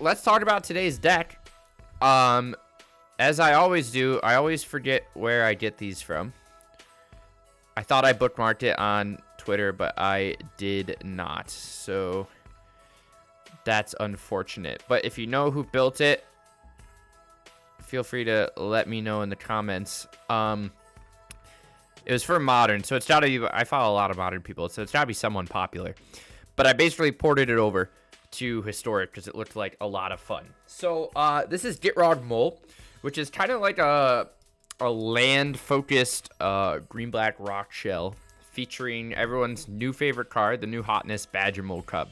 let's talk about today's deck. As I always do, I always forget where I get these from. I thought I bookmarked it on Twitter, but I did not. So that's unfortunate. But if you know who built it, feel free to let me know in the comments. It was for Modern, so it's gotta be. I follow a lot of Modern people, so it's gotta be someone popular. But I basically ported it over to Historic because it looked like a lot of fun. So this is Gitrog Mole, which is kind of like a land-focused green-black rock shell featuring everyone's new favorite card, the new hotness Badger Mole Cub.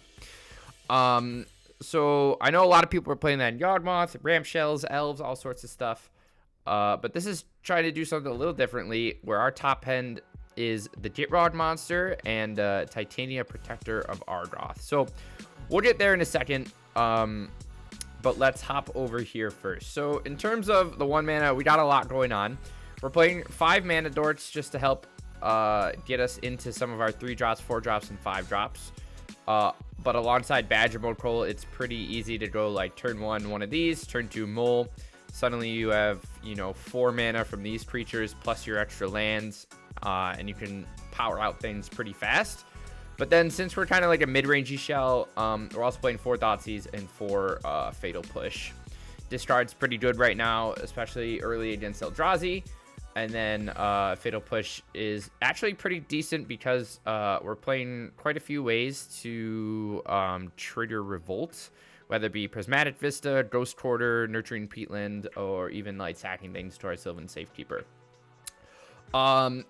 So I know a lot of people are playing that in Yawgmoth, Ramp Shells, Elves, all sorts of stuff. But this is trying to do something a little differently, where our top end is the Gitrog monster and Titania Protector of Argoth. So we'll get there in a second, but let's hop over here first. So in terms of the 1 mana, we got a lot going on. We're playing 5 mana dorks just to help get us into some of our 3 drops, 4 drops, and 5 drops. But alongside Badger Mole Cole, it's pretty easy to go like turn 1 of these, turn 2 Mole. Suddenly you have, 4 mana from these creatures plus your extra lands, and you can power out things pretty fast. But then since we're kind of like a mid-rangey shell, we're also playing 4 Thoughtseize and 4 Fatal Push. Discard's pretty good right now, especially early against Eldrazi. And then Fatal Push is actually pretty decent because we're playing quite a few ways to trigger Revolt, whether it be Prismatic Vista, Ghost Quarter, Nurturing Peatland, or even like sacking things to our Sylvan Safekeeper.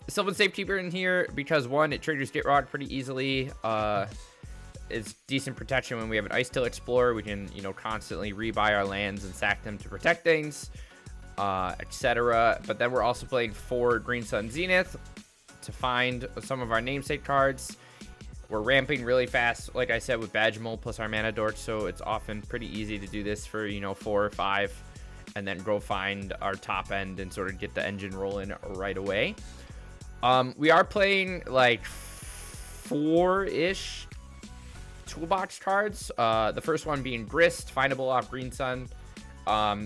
Sylvan Safekeeper in here because 1, it triggers Gitrog pretty easily. It's decent protection when we have an Ice-Till Explorer. We can, constantly rebuy our lands and sack them to protect things, etc. But then we're also playing 4 Green Sun Zenith to find some of our namesake cards. We're ramping really fast, like I said, with Badger Mole plus our mana dork, so it's often pretty easy to do this for, 4 or 5, and then go find our top end and sort of get the engine rolling right away. We are playing like 4-ish toolbox cards. The first one being Grist, findable off Green Sun.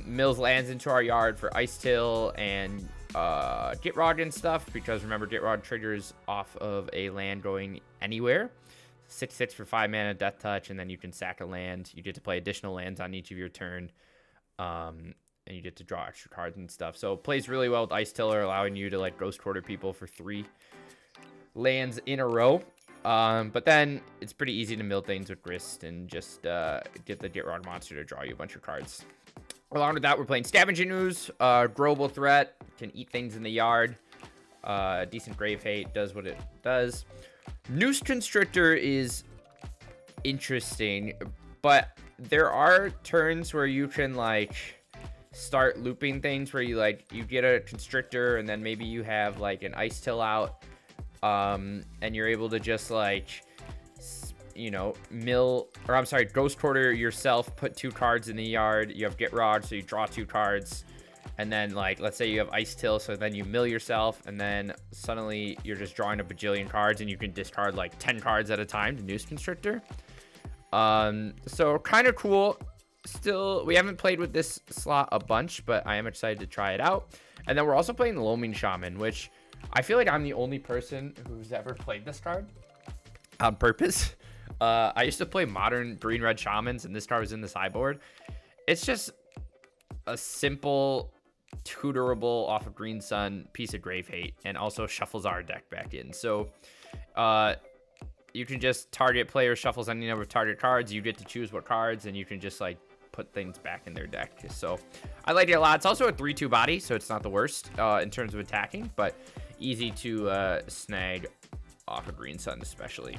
Mills lands into our yard for Ice-Till and Gitrog and stuff, because remember, Gitrog triggers off of a land going anywhere. 6/6 for 5 mana, Death Touch, and then you can sack a land. You get to play additional lands on each of your turn, and you get to draw extra cards and stuff. So it plays really well with Ice-Tiller, allowing you to like Ghost Quarter people for 3 lands in a row. But then it's pretty easy to mill things with Grist and just get the Gitrog monster to draw you a bunch of cards. Along with that, we're playing Scavenging Ooze, Growable Threat, can eat things in the yard. Decent Grave Hate, does what it does. Noose Constrictor is interesting, but there are turns where you can like start looping things where you get a Constrictor and then maybe you have like an Ice-Till out, and you're able to just Ghost Quarter yourself, put 2 cards in the yard. You have Gitrog, so you draw 2 cards. And then, let's say you have Ice-Till, so then you mill yourself, and then suddenly you're just drawing a bajillion cards, and you can discard, 10 cards at a time to Noose Constrictor. So kind of cool. Still, we haven't played with this slot a bunch, but I am excited to try it out. And then we're also playing Loaming Shaman, which I feel like I'm the only person who's ever played this card on purpose. I used to play modern green-red shamans, and this card was in the sideboard. It's just a simple, tutorable off of Green Sun piece of Grave Hate, and also shuffles our deck back in. So you can just target player shuffles any number of target cards. You get to choose what cards, and you can just put things back in their deck. So I like it a lot. It's also a 3/2 body, so it's not the worst in terms of attacking, but easy to snag off of Green Sun especially.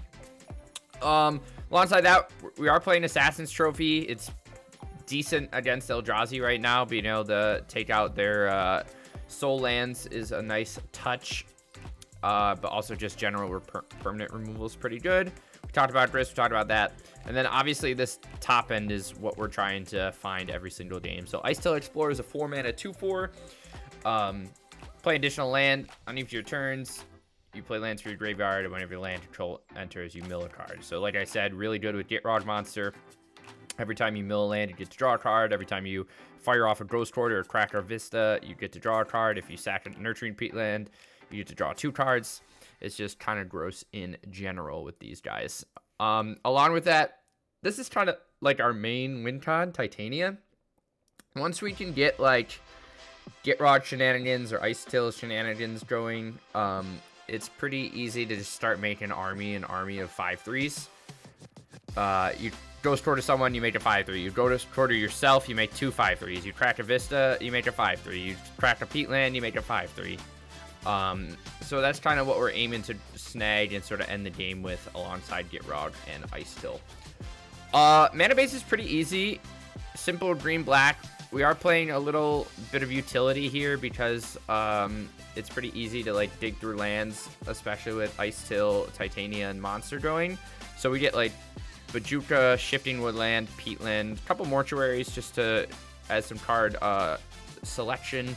Alongside that, we are playing Assassin's Trophy. It's decent against Eldrazi right now. Being able to take out their soul lands is a nice touch, but also just general permanent removal is pretty good. We talked about Grist, we talked about that, and then obviously this top end is what we're trying to find every single game. So Ice-Till Explorer is a 4 mana 2/4. Play additional land on each of your turns. You play lands for your graveyard, and whenever your land control enters, you mill a card. So like I said, really good with Gitrog monster. Every time you mill a land, you get to draw a card. Every time you fire off a Ghost Quarter or Cracker Vista, you get to draw a card. If you sack a Nurturing Peatland, you get to draw 2 cards. It's just kind of gross in general with these guys. Along with that, this is kind of like our main win con, Titania. Once we can get like Gitrog shenanigans or Ice Till shenanigans going, it's pretty easy to just start making an army of 5/3s. You Ghost Quarter someone, you make a 5/3. You Ghost Quarter yourself, you make 2 5/3s. You crack a Vista, you make a 5/3. You crack a Peatland, you make a 5/3. So that's kind of what we're aiming to snag and sort of end the game with alongside Gitrog and Ice Till. Mana base is pretty easy. Simple green-black. We are playing a little bit of utility here because it's pretty easy to like dig through lands, especially with Ice Till, Titania, and Monster going. So we get like Bajuka, Shifting Woodland, Peatland, a couple Mortuaries just to add some card selection.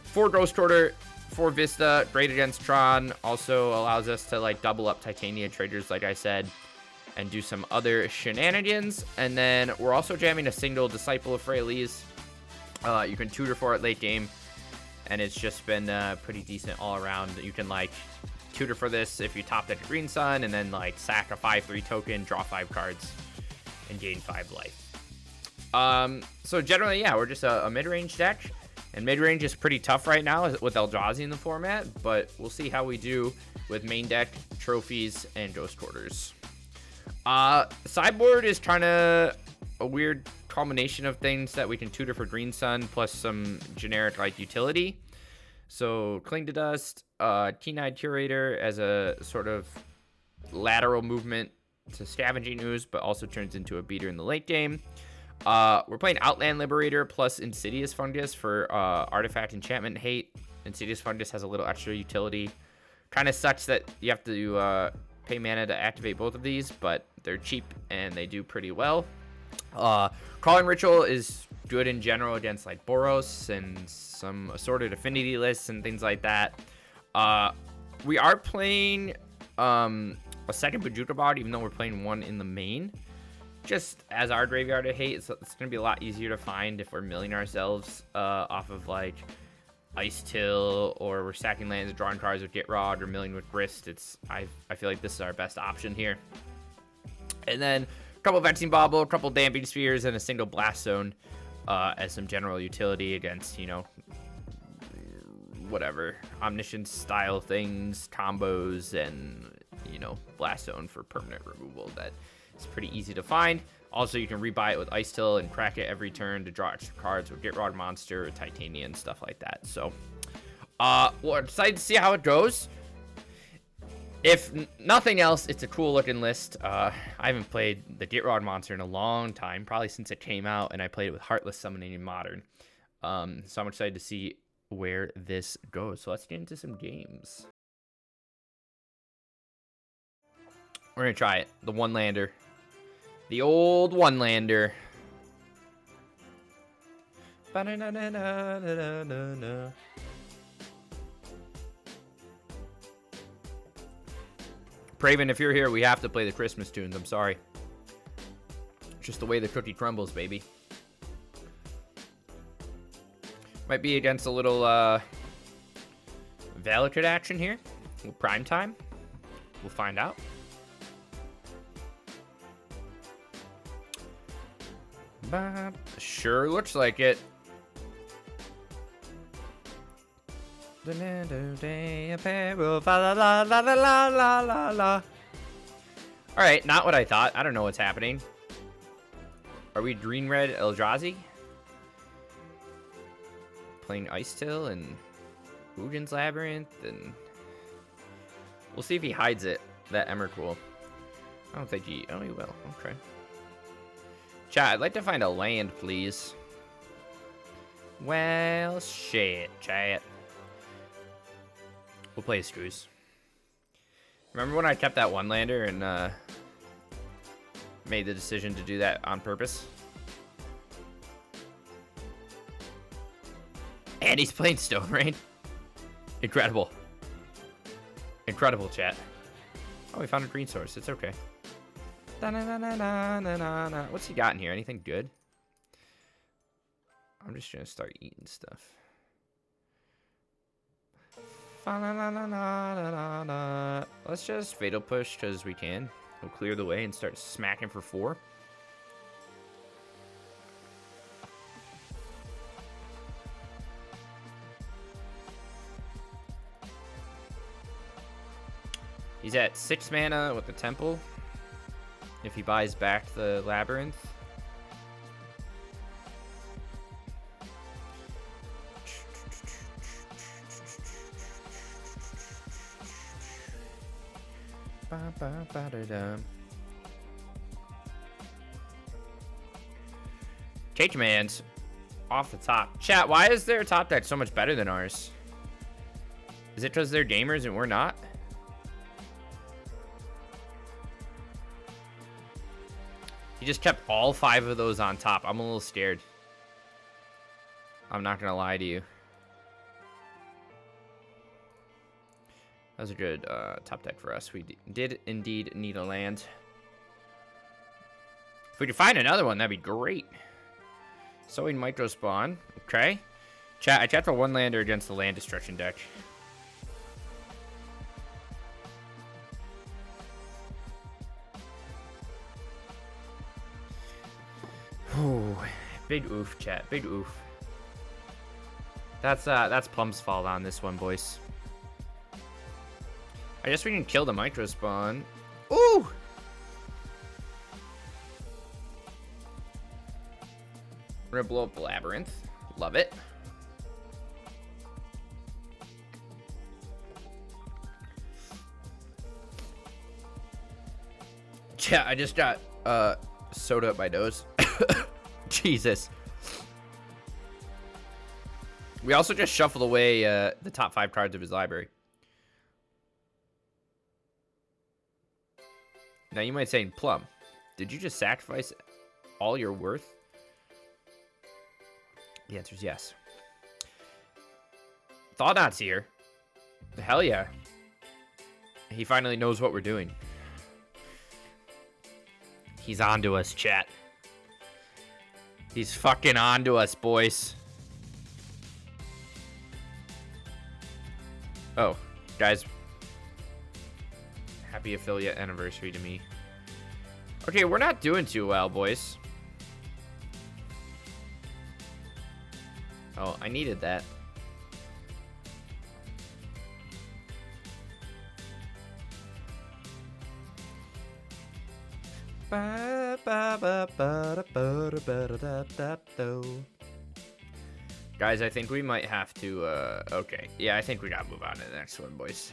4 Ghost Quarter, 4 Vista, great against Tron. Also allows us to like double up Titania traders, like I said, and do some other shenanigans. And then we're also jamming a single Disciple of Freyalise. You can tutor for it late game, and it's just been pretty decent all around. You can like tutor for this if you top deck a Green Sun, and then like sack a 5/3 token, draw 5 cards, and gain 5 life. So generally, yeah, we're just a mid-range deck, and mid-range is pretty tough right now with Eldrazi in the format, but we'll see how we do with main deck, trophies, and Ghost Quarters. Sideboard is kind of a weird combination of things that we can tutor for Green Sun, plus some generic like utility. So Cling to Dust, Keen-Eyed Curator as a sort of lateral movement to Scavenging Ooze, but also turns into a beater in the late game. We're playing Outland Liberator plus Insidious Fungus for Artifact Enchantment Hate. Insidious Fungus has a little extra utility. Kind of sucks that you have to pay mana to activate both of these, but they're cheap and they do pretty well. Crawling Ritual is good in general against like Boros and some assorted affinity lists and things like that. We are playing a second Bajuka Bard, even though we're playing one in the main. Just as our Graveyard of Hate, so it's going to be a lot easier to find if we're milling ourselves off of like Ice Till, or we're stacking lands, drawing cards with Gitrog, or milling with Grist. I feel like this is our best option here. And then a couple Vexing Bauble, a couple Damping Spheres, and a single Blast Zone as some general utility against, you know, whatever, Omniscience style things, combos, and, you know, Blast Zone for permanent removal. That is pretty easy to find. Also, you can rebuy it with Ice Till and crack it every turn to draw extra cards with Gitrog Monster, or Titania, and stuff like that. So, we're excited to see how it goes. If nothing else, it's a cool looking list. I haven't played the Gitrog Monster in a long time, probably since it came out, and I played it with Heartless Summoning in Modern. So I'm excited to see where this goes. So let's get into some games. We're gonna try it. The one-lander. The old one-lander. Praven, if you're here, we have to play the Christmas tunes. I'm sorry. Just the way the cookie crumbles, baby. Might be against a little Valakut action here. A little prime time. We'll find out. Sure looks like it. Alright, not what I thought. I don't know what's happening. Are we green-red Eldrazi? Playing Ice Till and Ugin's Labyrinth, and we'll see if he hides it, that Emrakul. I don't think he... Oh, he will. Okay. Chat, I'd like to find a land, please. Well, shit, chat. We'll play Screws. Remember when I kept that one lander and made the decision to do that on purpose? And he's playing Stone Rain. Incredible. Incredible, chat. Oh, we found a green source. It's okay. Da-na-na-na-na-na-na. What's he got in here? Anything good? I'm just gonna start eating stuff. Fa-na-na-na-na-na-na. Let's just fatal push because we can. We'll clear the way and start smacking for 4. He's at 6 mana with the temple. If he buys back the labyrinth. Change commands off the top. Chat, why is their top deck so much better than ours? Is it because they're gamers and we're not? He just kept all 5 of those on top. I'm a little scared. I'm not gonna lie to you. That was a good top deck for us. We did indeed need a land. If we could find another one, that'd be great. Sowing Micro Spawn. Okay. Chat, I checked for 1 lander against the land destruction deck. Ooh, big oof, chat. Big oof. That's Plum's fault on this one, boys. I guess we can kill the Micro Spawn. Ooh! We're gonna blow up the labyrinth. Love it. Yeah, I just got soda up my nose. Jesus. We also just shuffled away the top 5 cards of his library. Now you might say, Plum, did you just sacrifice all your worth? The answer is yes. Thought-Knot's here. Hell yeah. He finally knows what we're doing. He's onto us, chat. He's fucking onto us, boys. Oh, guys. Happy affiliate anniversary to me. Okay, we're not doing too well, boys. Oh, I needed that. Guys, I think we might have to, okay. Yeah, I think we gotta move on to the next one, boys.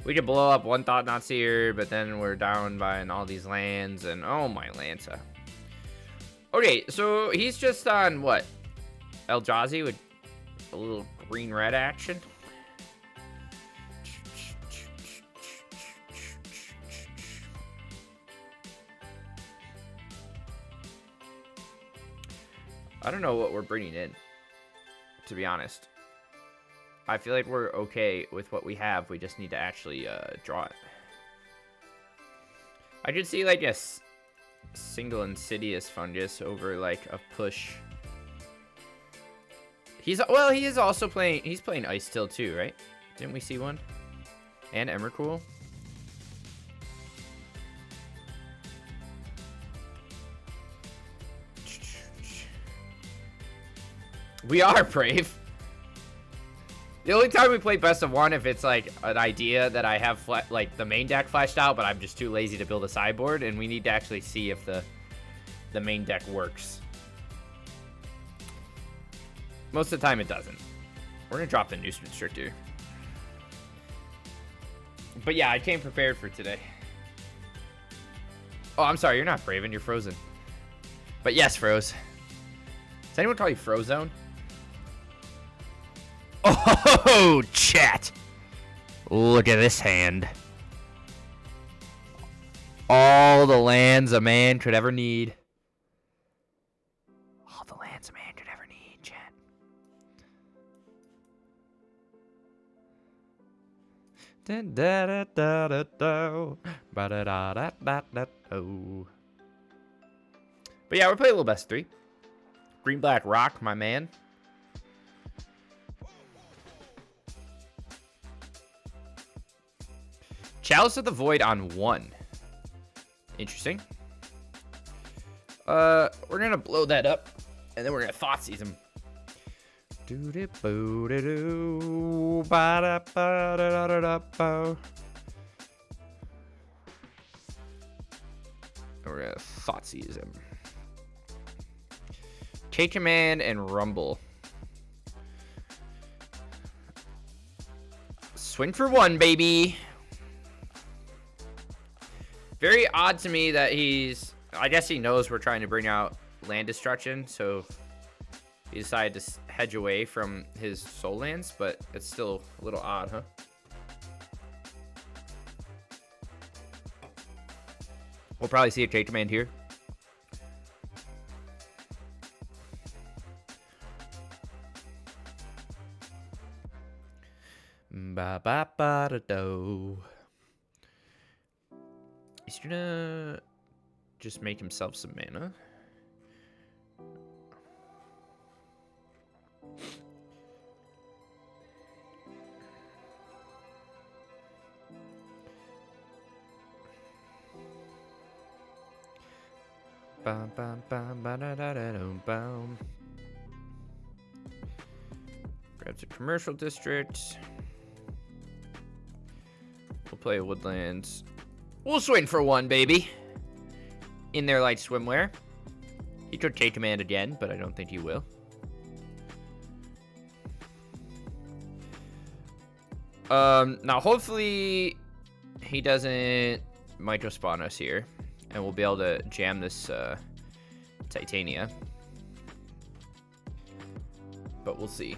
We could blow up one Thought-Knot's here, but then we're down by all these lands, and oh my Lanza. Okay, so he's just on, what? Eldrazi with a little green-red action. I don't know what we're bringing in, to be honest. I feel like we're okay with what we have. We just need to actually draw it. I could see like a single Insidious Fungus over like a push. He is also playing. He's playing Ice Till too, right? Didn't we see one? And Emrakul. We are brave. The only time we play best of one if it's like an idea that I have like the main deck fleshed out, but I'm just too lazy to build a sideboard, and we need to actually see if the main deck works. Most of the time it doesn't. We're gonna drop the Noose Restrictor. But yeah, I came prepared for today. Oh, I'm sorry, you're not Braven, you're Frozen. But yes, Froze. Does anyone call you Frozone? Oh, chat. Look at this hand. All the lands a man could ever need. All the lands a man could ever need, chat. But yeah, we're playing a little best 3. Green black rock, my man. Chalice of the Void on 1. Interesting. We're gonna blow that up, and then we're gonna Thoughtseize him. We're gonna Thoughtseize him. K-Command and Rumble. Swing for 1, baby. Very odd to me that he's... I guess he knows we're trying to bring out land destruction, so he decided to hedge away from his soul lands, but it's still a little odd, huh? We'll probably see a K-Command here. Ba-ba-ba-da-do. He's gonna just make himself some mana. Bum, bum, bum, ba-da-da-da-dum-bum. Grabs a commercial district. We'll play Woodlands. We'll swing for 1, baby. In there like swimwear. He could K-Command again, but I don't think he will. Now hopefully he doesn't micro spawn us here, and we'll be able to jam this Titania. But we'll see.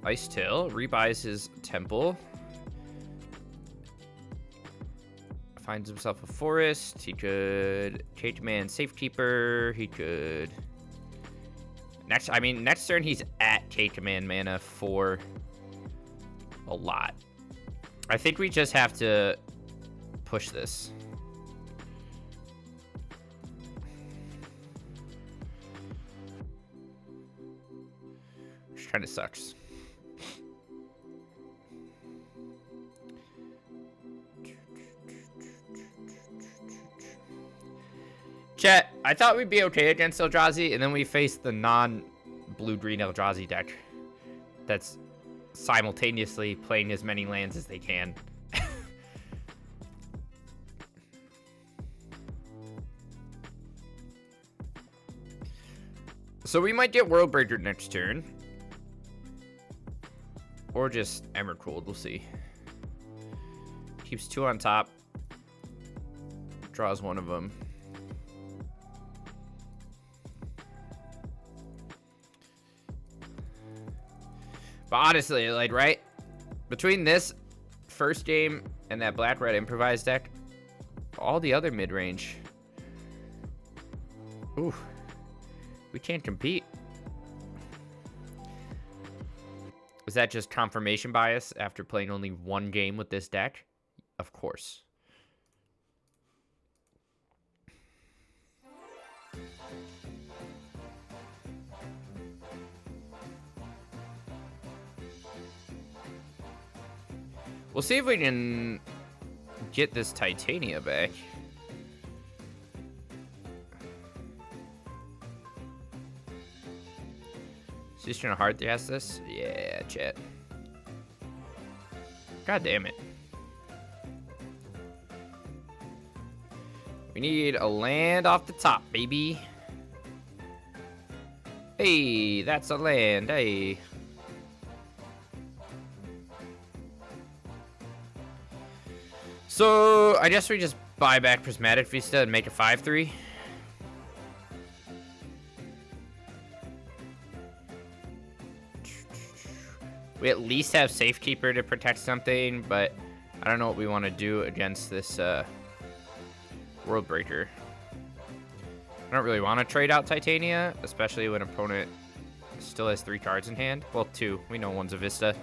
Ice Tail rebuys his temple. Finds himself a forest. He could K-Command Safekeeper. He could... Next turn he's at K-Command mana for a lot. I think we just have to push this. Which kind of sucks. Chat, I thought we'd be okay against Eldrazi, and then we faced the non-blue-green Eldrazi deck that's simultaneously playing as many lands as they can. So we might get Worldbreaker next turn. Or just Emrakul, we'll see. Keeps 2 on top. Draws 1 of them. But honestly, like, right? Between this first game and that black-red improvised deck, all the other mid-range. Ooh. We can't compete. Is that just confirmation bias after playing only 1 game with this deck? Of course. We'll see if we can get this Titania back. Is he just gonna hard gas this? Yeah, chat. God damn it. We need a land off the top, baby. Hey, that's a land, hey. So, I guess we just buy back Prismatic Vista and make a 5/3. We at least have Safekeeper to protect something, but I don't know what we want to do against this Worldbreaker. I don't really want to trade out Titania, especially when opponent Still has 3 cards in hand. Well, 2. We know one's a Vista.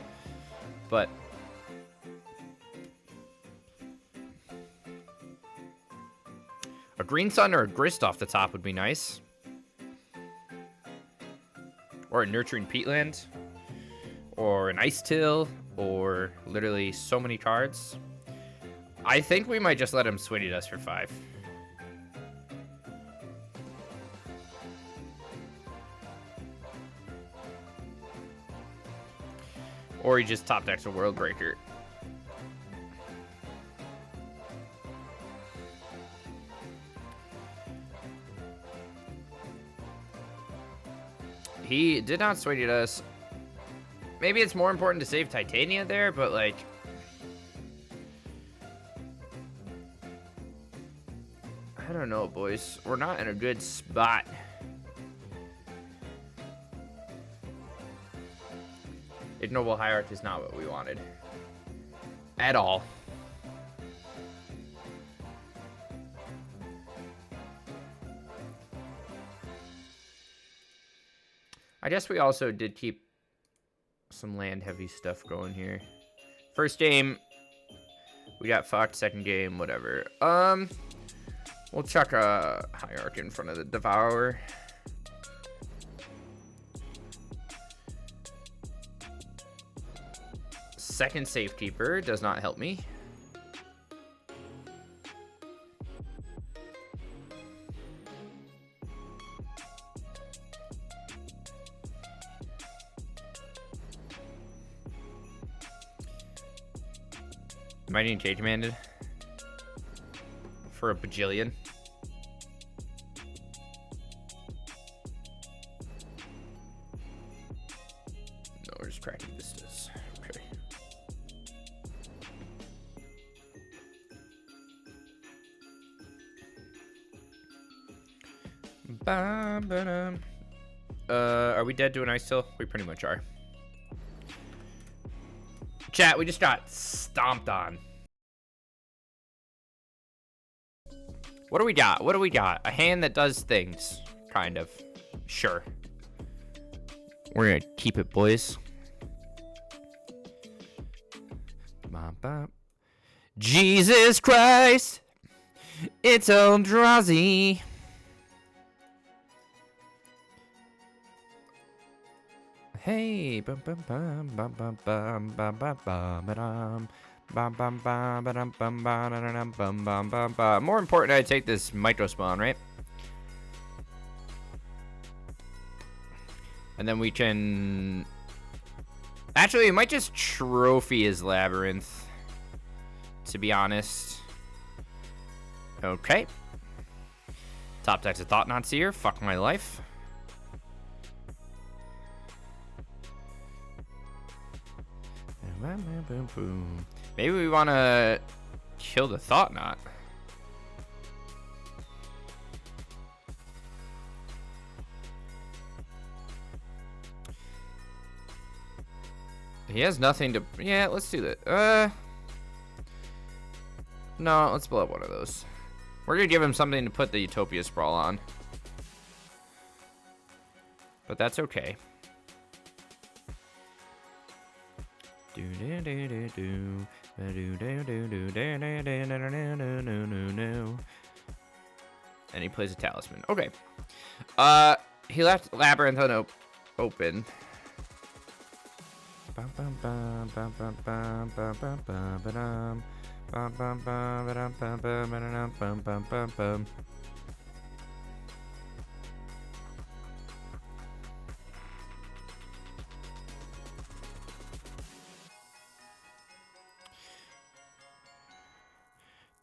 But a Green Sun or a Grist off the top would be nice. Or a Nurturing Peatland. Or an Ice Till. Or literally so many cards. I think we might just let him Swinny Dust for 5. Or he just top decks a World Breaker. He did not Swinny Dust. Maybe it's more important to save Titania there, but like... I don't know, boys. We're not in a good spot. Ignoble Hierarch is not what we wanted. At all. I guess we also did keep some land-heavy stuff going here. First game, we got fucked. Second game, whatever. We'll chuck a Hierarch in front of the Devourer. Second Safekeeper does not help me. Am I getting Cage Commanded? For a bajillion. No, we're just cracking vistas. Okay. Are we dead to an Ice Till? We pretty much are. Chat, we just got stomped on. What do we got? What do we got? A hand that does things. Kind of. Sure. We're gonna keep it, boys. Jesus Christ! It's Eldrazi. Hey, bum bum bum bum bum bum bum bum bum bum bum bum bum bum bum bum bum. More important, I take this micro spawn, right? And then we can actually, we might just trophy his Labyrinth. To be honest. Okay. Top deck's a Thought-Knot Seer. Fuck my life. Maybe we want to kill the Thought-Knot. He has nothing to... Yeah, let's do that. No, let's blow up one of those. We're going to give him something to put the Utopia Sprawl on. But that's okay. And he plays a Talisman. Okay. He left Labyrinth open.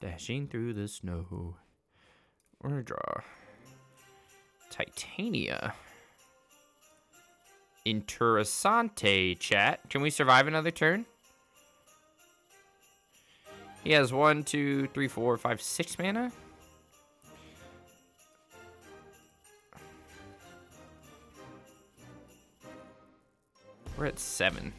Dashing through the snow. We're gonna draw Titania. Interessante, chat. Can we survive another turn? He has 1, 2, 3, 4, 5, 6 mana. We're at 7.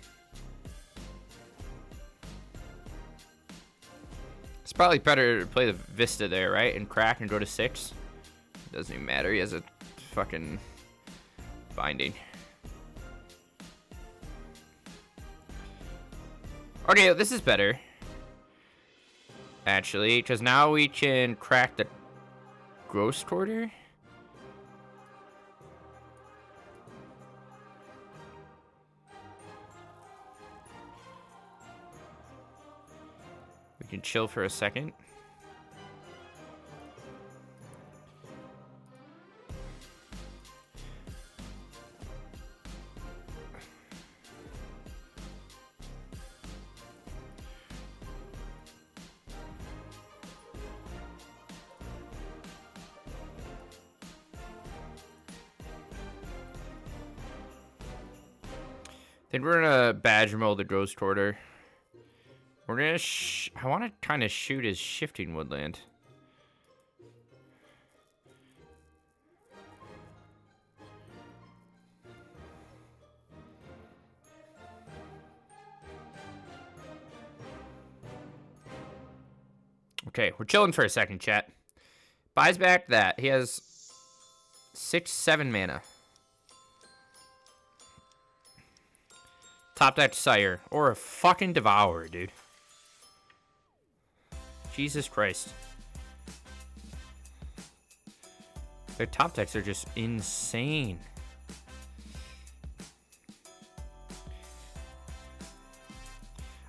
It's probably better to play the Vista there, right? And crack and go to 6. Doesn't even matter. He has a fucking binding. Okay, this is better. Actually, because now we can crack the ghost quarter. We can chill for a second. I think we're gonna badge roll the ghost quarter. We're gonna. I want to kind of shoot his shifting woodland. Okay, we're chilling for a second, chat. Buys back that. He has 6-7 mana. Top deck Sire. Or a fucking Devourer, dude. Jesus Christ. Their top decks are just insane.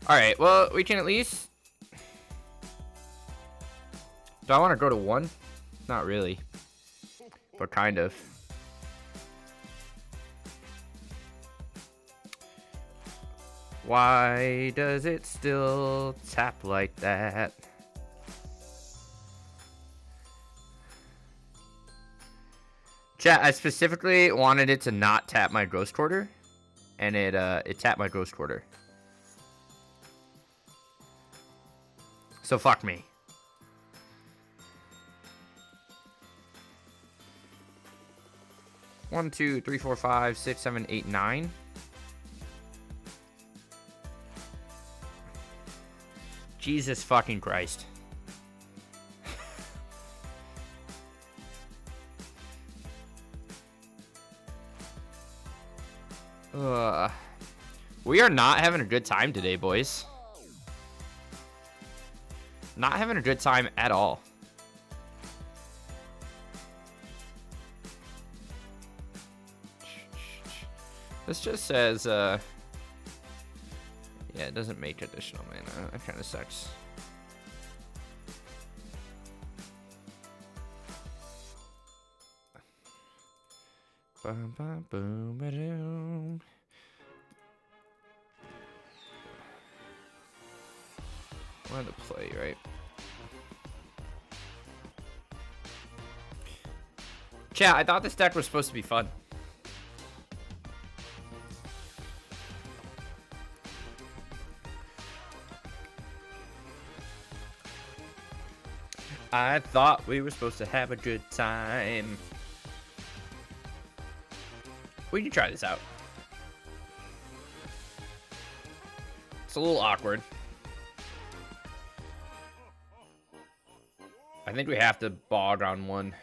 Alright, well, we can at least... Do I want to go to 1? Not really. But kind of. Why does it still tap like that? Chat, I specifically wanted it to not tap my ghost quarter. And it tapped my ghost quarter. So fuck me. One, two, three, four, five, 6, 7, 8, 9. Jesus fucking Christ. We are not having a good time today, boys. Not having a good time at all. This just says, yeah, it doesn't make additional mana. That kind of sucks. Bum, bum, boom, ba-doom. Wanted to play, right? Chat, I thought this deck was supposed to be fun. I thought we were supposed to have a good time. We can try this out. It's a little awkward. I think we have to bog on 1.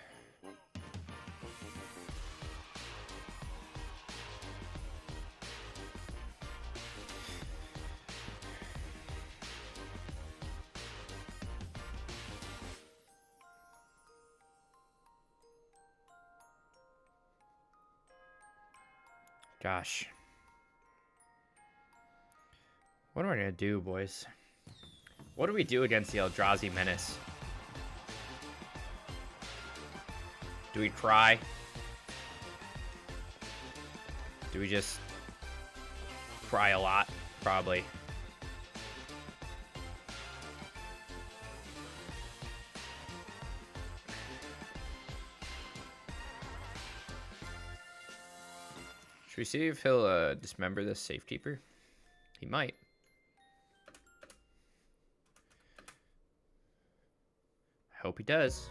Gosh. What am I gonna do, boys? What do we do against the Eldrazi Menace? Do we cry? Do we just cry a lot? Probably. Should we see if he'll dismember this Safekeeper? He might. I hope he does.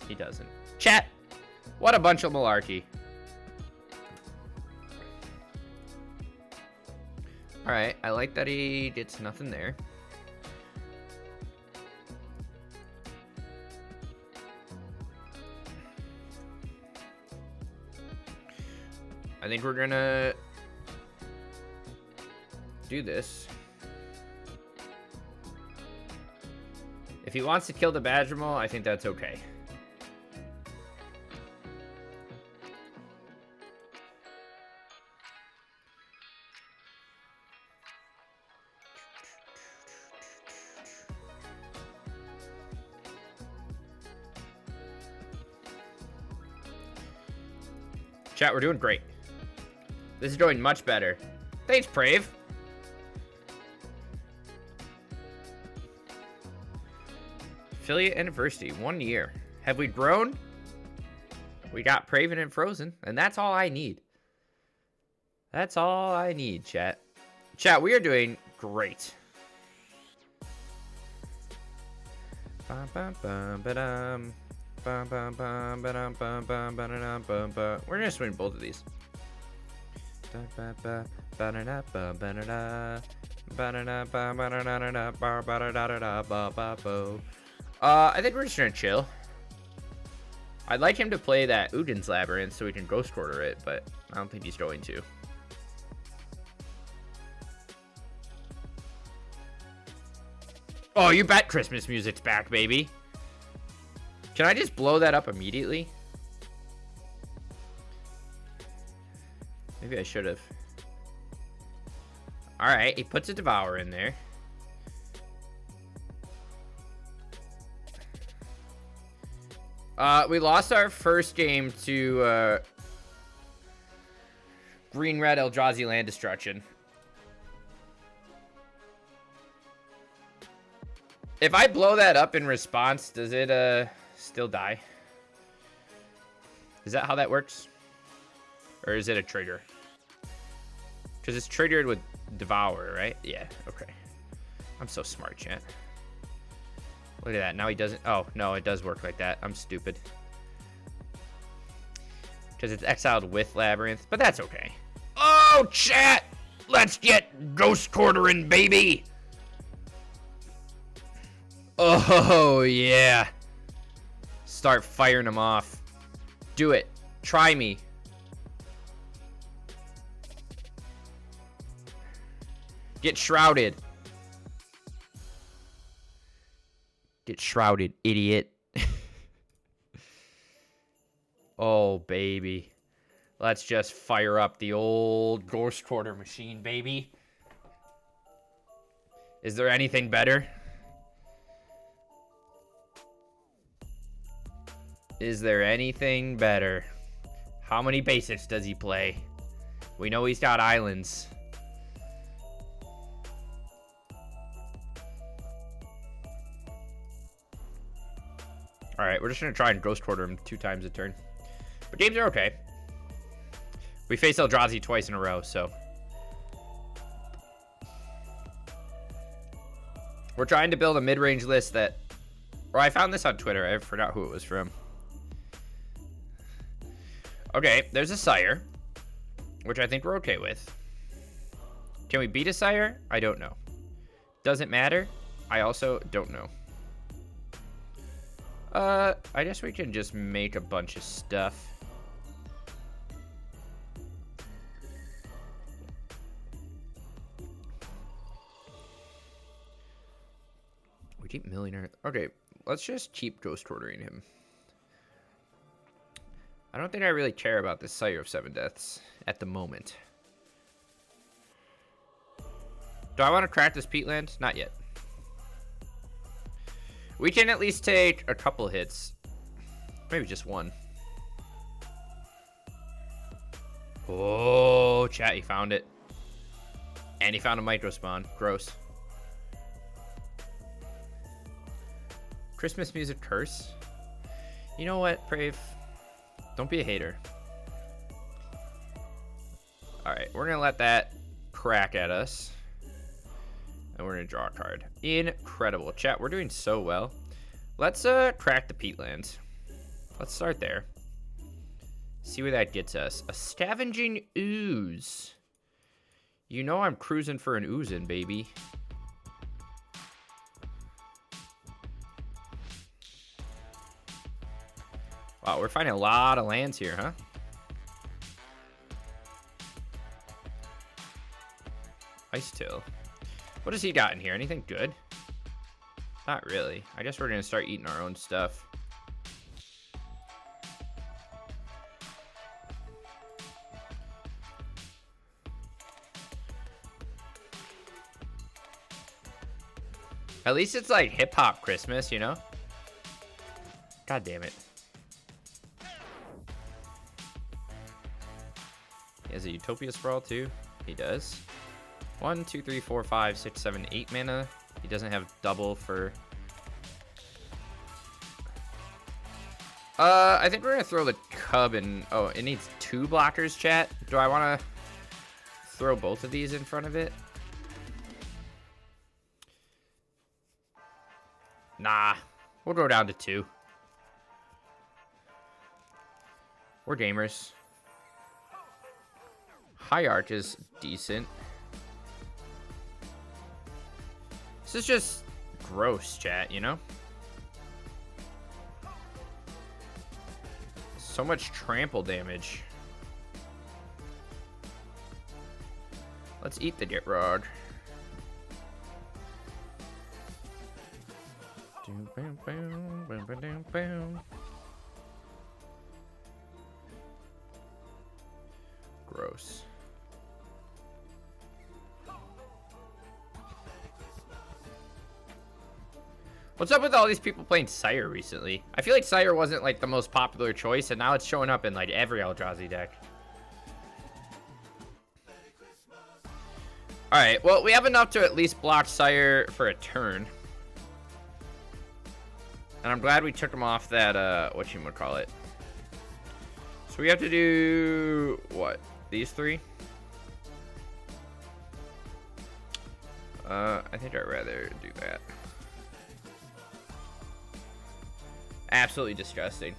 He doesn't. Chat! What a bunch of malarkey. Alright, I like that he gets nothing there. I think we're gonna do this. If he wants to kill the Badgermole, I think that's okay. Chat, we're doing great. This is doing much better. Thanks, Brave. Affiliate anniversary, 1 year. Have we grown? We got Praven and Frozen, and that's all I need. That's all I need, chat. Chat, we are doing great. We're gonna swing both of these. I think we're just gonna chill. I'd like him to play that Udin's Labyrinth so we can Ghost Quarter it, but I don't think he's going to. Oh, you bet Christmas music's back, baby. Can I just blow that up immediately? Maybe I should have. Alright, he puts a Devour in there. We lost our first game to Green-Red Eldrazi Land Destruction. If I blow that up in response, does it still die? Is that how that works? Or is it a trigger? Because it's triggered with Devour, right? Yeah, okay. I'm so smart, chat. Look at that. Now he doesn't... Oh, no, it does work like that. I'm stupid. Because it's exiled with Labyrinth, but that's okay. Oh, chat! Let's get Ghost Quartering, baby! Oh, yeah. Start firing them off. Do it. Try me. Get shrouded. Get shrouded, idiot. Oh, baby. Let's just fire up the old Ghost Quarter machine, baby. Is there anything better? Is there anything better? How many basics does he play? We know he's got islands. Alright, we're just going to try and Ghost Quarter him 2 times a turn. But games are okay. We faced Eldrazi twice in a row, so. We're trying to build a mid-range list that... Or I found this on Twitter. I forgot who it was from. Okay, there's a Sire, which I think we're okay with. Can we beat a Sire? I don't know. Doesn't matter. I also don't know. I guess we can just make a bunch of stuff. We keep millionaire. Okay, let's just keep Ghost Quartering him. I don't think I really care about this Sire of 7 Deaths at the moment. Do I want to crack this peatland? Not yet. We can at least take a couple hits. Maybe just one. Oh, chat, he found it. And he found a micro spawn. Gross. Christmas music curse? You know what, Brave? Don't be a hater. Alright, we're going to let that crack at us. And we're going to draw a card. Incredible. Chat, we're doing so well. Let's crack the peatland. Let's start there. See where that gets us. A Scavenging Ooze. You know I'm cruising for an oozin', baby. Wow, we're finding a lot of lands here, huh? Ice Till. What has he got in here? Anything good? Not really. I guess we're gonna start eating our own stuff. At least it's like hip-hop Christmas, you know? God damn it. He has a Utopia Sprawl too. He does. 1, 2, 3, 4, 5, 6, 7, 8 mana. He doesn't have double for... I think we're gonna throw the Cub in... Oh, it needs 2 blockers, chat. Do I want to throw both of these in front of it? Nah, we'll go down to 2. We're gamers. High Arch is decent. This is just gross, chat, you know? So much trample damage. Let's eat the Gitrog. Gross. What's up with all these people playing Sire recently? I feel like Sire wasn't like the most popular choice, and now it's showing up in like every Eldrazi deck. Alright, well, we have enough to at least block Sire for a turn. And I'm glad we took him off that, whatchamacallit. So we have to do, what, these 3? I think I'd rather do that. Absolutely disgusting.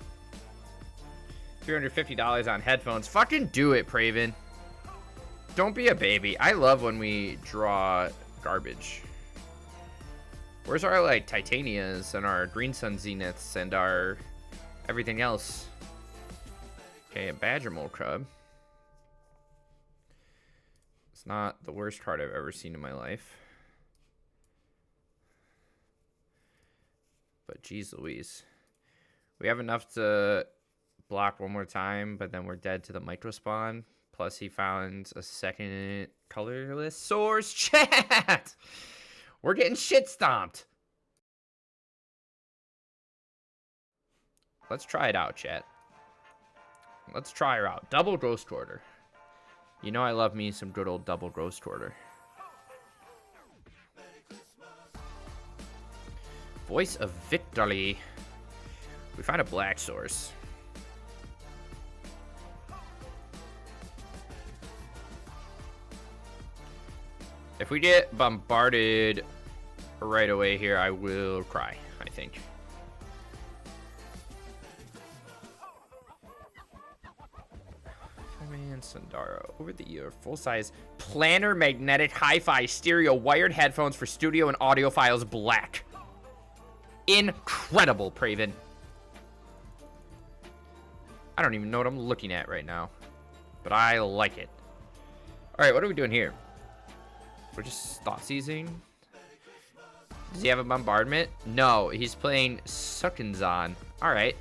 $350 on headphones. Fucking do it, Praven. Don't be a baby. I love when we draw garbage. Where's our, like, Titanias and our Green Sun Zeniths and our everything else? Okay, a Badger Mole Cub. It's not the worst card I've ever seen in my life. But geez Louise. We have enough to block one more time, but then we're dead to the micro spawn. Plus he found a second colorless source. Chat! We're getting shit stomped. Let's try it out, chat. Let's try her out. Double Ghost Quarter. You know I love me some good old double Ghost Quarter. Voice of Victory. We find a black source. If we get bombarded right away here, I will cry, I think. Man, Sundara. Over the ear, full-size planar magnetic hi-fi stereo wired headphones for studio and audiophiles black. Incredible, Praven. I don't even know what I'm looking at right now, but I like it. All right, what are we doing here? We're just thought seizing. Does he have a bombardment? No, he's playing Suckinzon. All right.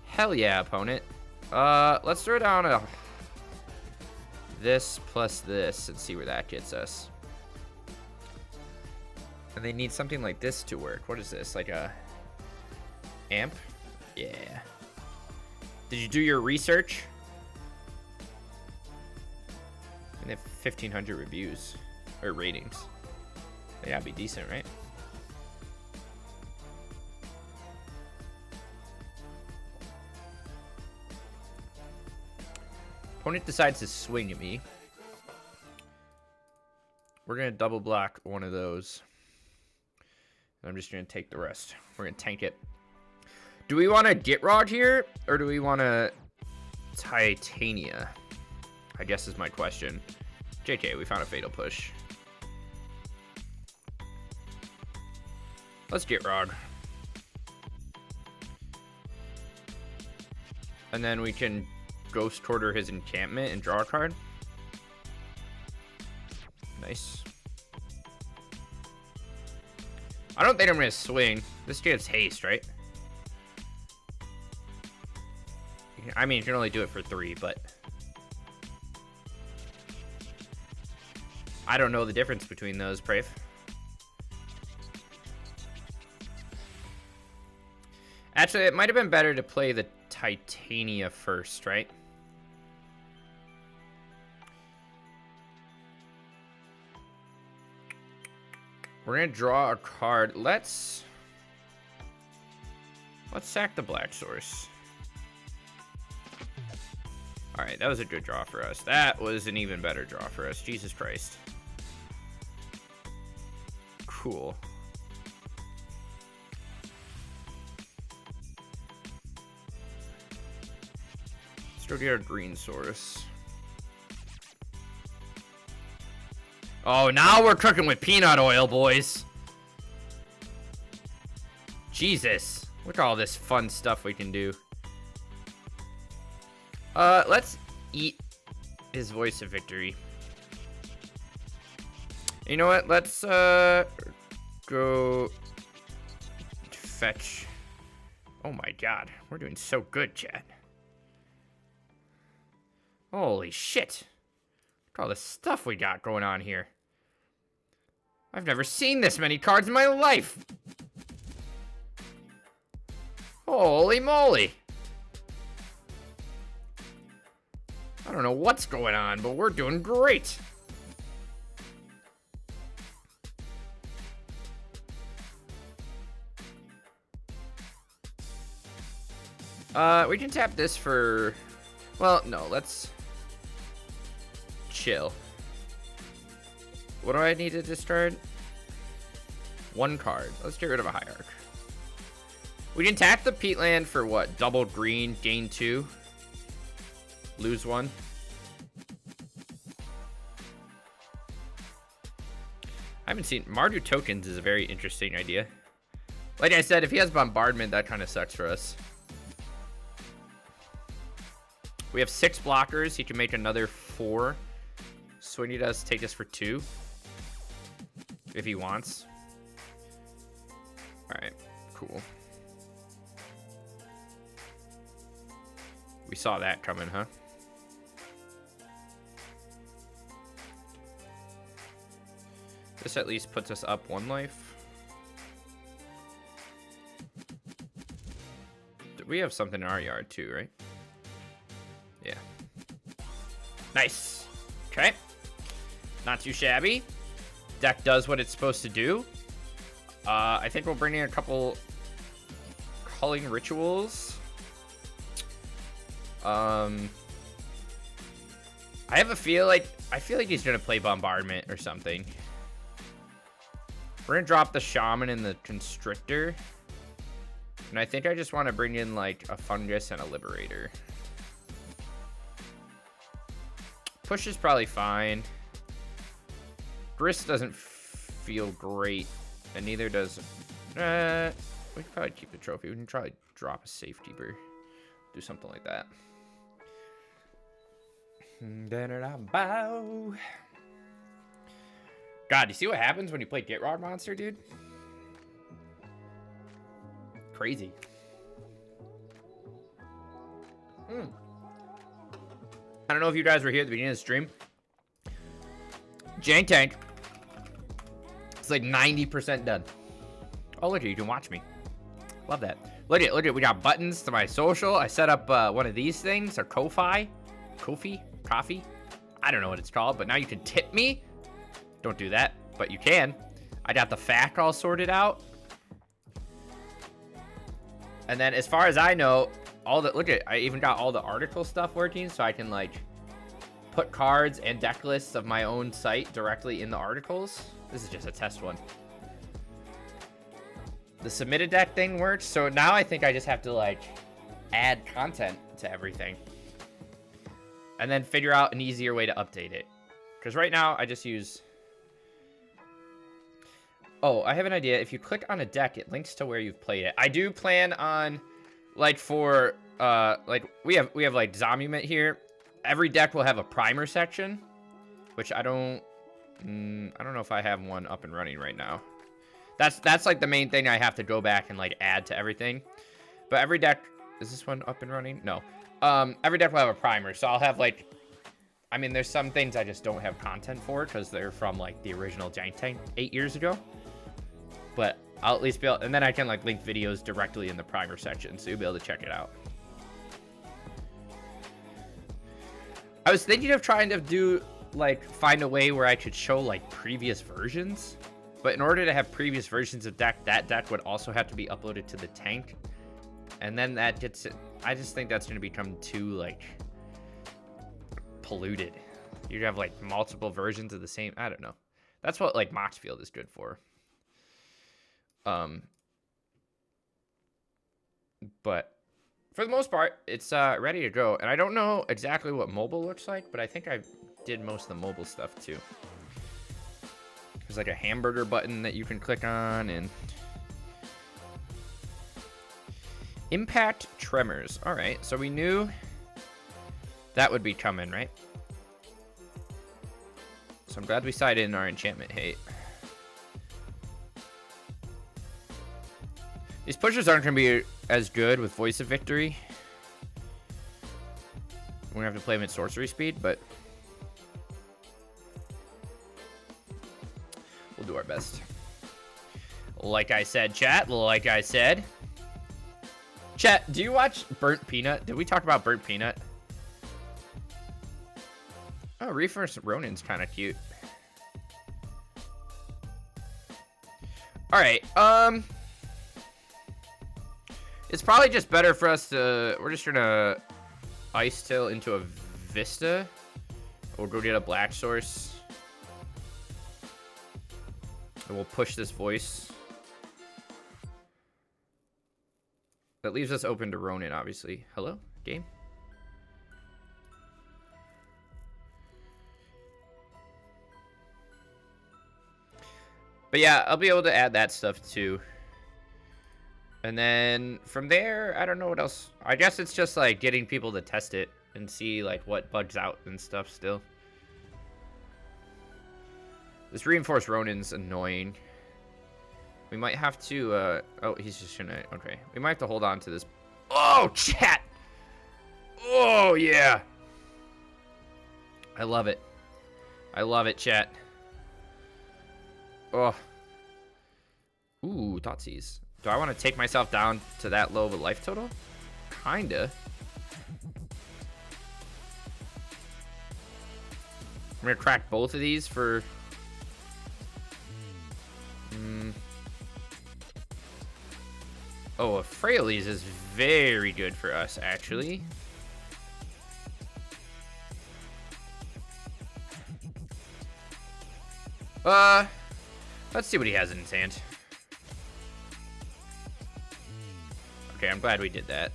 Hell yeah, opponent. Let's throw down a this plus this and see where that gets us. And they need something like this to work. What is this? Like a amp? Yeah. Did you do your research? And they have 1,500 reviews or ratings. They gotta be decent, right? Opponent decides to swing at me. We're gonna double block one of those. And I'm just gonna take the rest. We're gonna tank it. Do we want to Gitrog here, or do we want to Titania? I guess is my question. JK, we found a Fatal Push. Let's Gitrog. And then we can Ghost Quarter his encampment and draw a card. Nice. I don't think I'm going to swing. This gives haste, right? I mean, you can only do it for 3, but... I don't know the difference between those, Brave. Actually, it might have been better to play the Titania first, right? We're gonna draw a card. Let's sack the Black Source. All right, that was a good draw for us. That was an even better draw for us. Jesus Christ. Cool. Let's go get our green source. Oh, now we're cooking with peanut oil, boys. Jesus. Look at all this fun stuff we can do. Let's eat his Voice of Victory. You know what? Let's, go fetch. Oh my god. We're doing so good, chat. Holy shit. Look at all the stuff we got going on here. I've never seen this many cards in my life. Holy moly. I don't know what's going on, but we're doing great. We can tap this for... Well, no, let's... chill. What do I need to discard? 1 card. Let's get rid of a Hierarch. We can tap the Peatland for what? Double green, gain 2. Lose 1. I haven't seen... Mardu tokens is a very interesting idea. Like I said, if he has Bombardment, that kind of sucks for us. We have 6 blockers. He can make another 4. Swingy does take us for 2. If he wants. Alright, cool. We saw that coming, huh? This at least puts us up 1 life. We have something in our yard too, right? Yeah. Nice. Okay. Not too shabby. Deck does what it's supposed to do. I think we'll bring in a couple culling rituals. I feel like he's gonna play Bombardment or something. We're gonna drop the Shaman and the Constrictor. And I think I just want to bring in like a Fungus and a Liberator. Push is probably fine. Grist doesn't feel great, and neither does... we can probably keep the trophy. We can try to drop a Safekeeper. Do something like that. God, you see what happens when you play Gitrog Monster, dude? Crazy. I don't know if you guys were here at the beginning of the stream. Jank Tank. It's like 90% done. Oh, look at you can watch me. Love that. Look at we got buttons to my social. I set up one of these things, or Ko-Fi. Coffee. I don't know what it's called, but now you can tip me. Don't do that, but you can. I got the FAQ all sorted out. And then as far as I know, I even got all the article stuff working, so I can like put cards and deck lists of my own site directly in the articles. This is just a test one. The submitted deck thing works, so now I think I just have to like add content to everything. And then figure out an easier way to update it. Because right now I just use... Oh, I have an idea. If you click on a deck, it links to where you've played it. I do plan on, like, for, like, we have like, Zombiment here. Every deck will have a primer section, which I don't know if I have one up and running right now. That's like the main thing I have to go back and like add to everything. But every deck, is this one up and running? No. Every deck will have a primer, so I'll have like, I mean, there's some things I just don't have content for because they're from like the original Jank Tank 8 years ago. But I'll at least be able, and then I can like link videos directly in the primer section, so you'll be able to check it out. I was thinking of trying to do like find a way where I could show like previous versions, but in order to have previous versions of deck, that deck would also have to be uploaded to the tank, and then that gets, I just think that's going to become too like polluted. You'd have like multiple versions of the same, I don't know. That's what like Moxfield is good for. But for the most part, it's ready to go. And I don't know exactly what mobile looks like, but I think I did most of the mobile stuff too. There's like a hamburger button that you can click on, and impact tremors. All right, so we knew that would be coming, right? So I'm glad we sided in our enchantment hate. These pushers aren't going to be as good with Voice of Victory. We're going to have to play them at sorcery speed, but we'll do our best. Like I said, chat, like I said. Chat, do you watch Burnt Peanut? Did we talk about Burnt Peanut? Oh, Reefer Ronin's kind of cute. All right, it's probably just better for us to, we're just gonna Ice Tail into a Vista. We'll go get a Black Source. And we'll push this Voice. That leaves us open to Ronin, obviously. Hello, game? But yeah, I'll be able to add that stuff too. And then from there, I don't know what else. I guess it's just like getting people to test it and see like what bugs out and stuff still. This Reinforced Ronin's annoying. We might have to, oh, he's just gonna, okay. We might have to hold on to this. Oh, chat! Oh, yeah! I love it. I love it, chat. Oh. Ooh, Thoughtseize. Do I want to take myself down to that low of a life total? Kinda. I'm gonna crack both of these for... Oh, a Frailes is very good for us, actually. Let's see what he has in his hand. Okay, I'm glad we did that.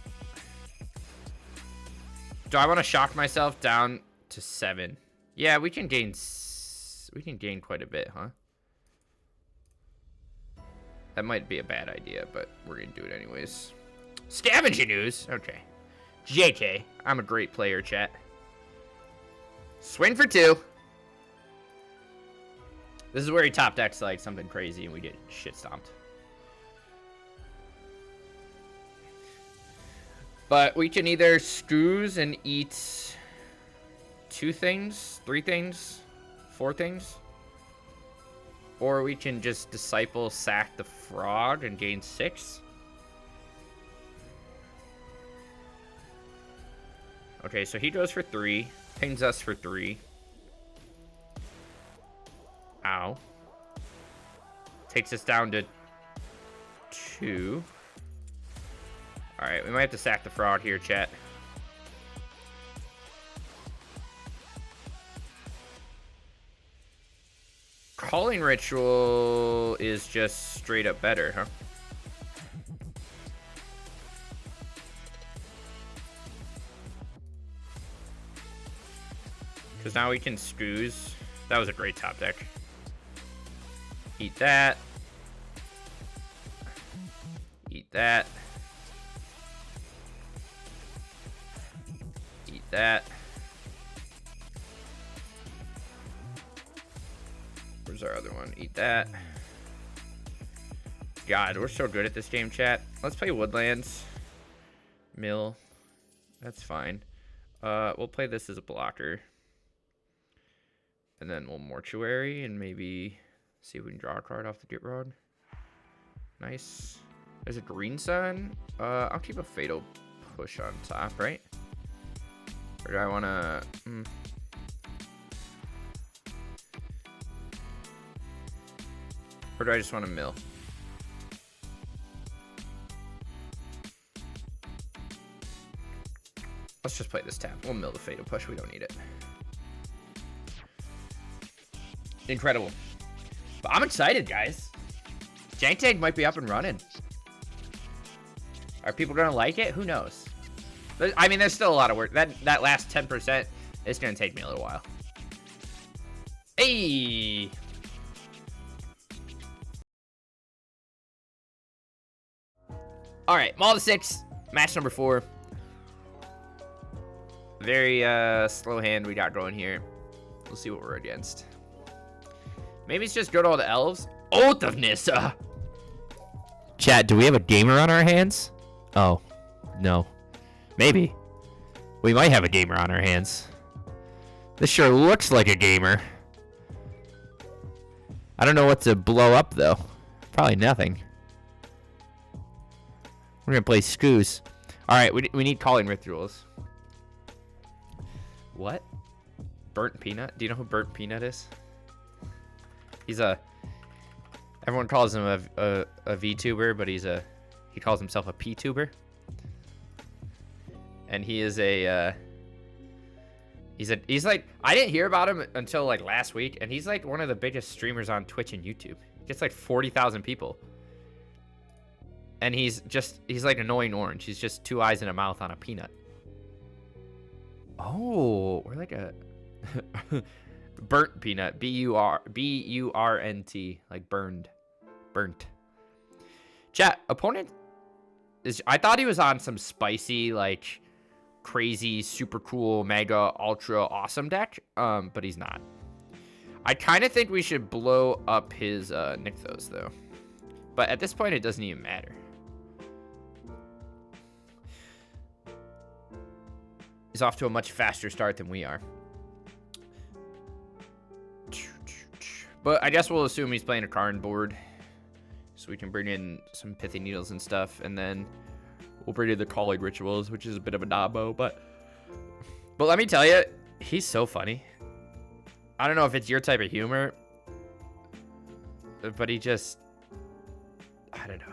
Do I want to shock myself down to 7? Yeah, we can gain quite a bit, huh? That might be a bad idea, but we're gonna do it anyways. Scavenging Ooze. Okay. JK. I'm a great player, chat. Swing for 2. This is where he top decks like something crazy and we get shit stomped. But we can either screws and eat 2 things, 3 things, 4 things. Or we can just Disciple, sack the frog, and gain 6. Okay, so he goes for 3. Pings us for 3. Ow. Takes us down to 2. Alright, we might have to sack the frog here, chat. Calling Ritual is just straight up better, huh? Because now we can Scooze. That was a great top deck. Eat that. Eat that. Eat that. Where's our other one? Eat that. God, we're so good at this game, chat. Let's play Woodlands. Mill. That's fine. We'll play this as a blocker. And then we'll Mortuary and maybe see if we can draw a card off the Gitrog. Nice. There's a Green Sun. I'll keep a Fatal Push on top, right? Or do I want to... Or do I just want to mill? Let's just play this tap. We'll mill the Fatal Push. We don't need it. Incredible. But I'm excited, guys. Jank Tank might be up and running. Are people going to like it? Who knows? I mean, there's still a lot of work. That last 10% is going to take me a little while. Hey! All right, Maul to 6. Match number 4. Very slow hand we got going here. We'll see what we're against. Maybe it's just good all the elves. Oath of Nissa. Chat, do we have a gamer on our hands? Oh, no. Maybe. We might have a gamer on our hands. This sure looks like a gamer. I don't know what to blow up, though. Probably nothing. We're going to play Scoos. Alright, we need calling rituals. What? Burnt Peanut? Do you know who Burnt Peanut is? He's a... Everyone calls him a VTuber, but he calls himself a P-tuber. And he is a... He's like... I didn't hear about him until like last week, and he's like one of the biggest streamers on Twitch and YouTube. He gets like 40,000 people. And he's like annoying orange. He's just 2 eyes and a mouth on a peanut. Oh, we're like a burnt peanut. B-U-R-N-T, like burned, burnt. Chat, opponent is. I thought he was on some spicy, like crazy, super cool, mega, ultra awesome deck. But he's not. I kind of think we should blow up his Nykthos though. But at this point, it doesn't even matter. He's off to a much faster start than we are. But I guess we'll assume he's playing a Karn board. So we can bring in some Pithy Needles and stuff. And then we'll bring in the Calling Rituals, which is a bit of a nabo. But let me tell you, he's so funny. I don't know if it's your type of humor. But he just... I don't know.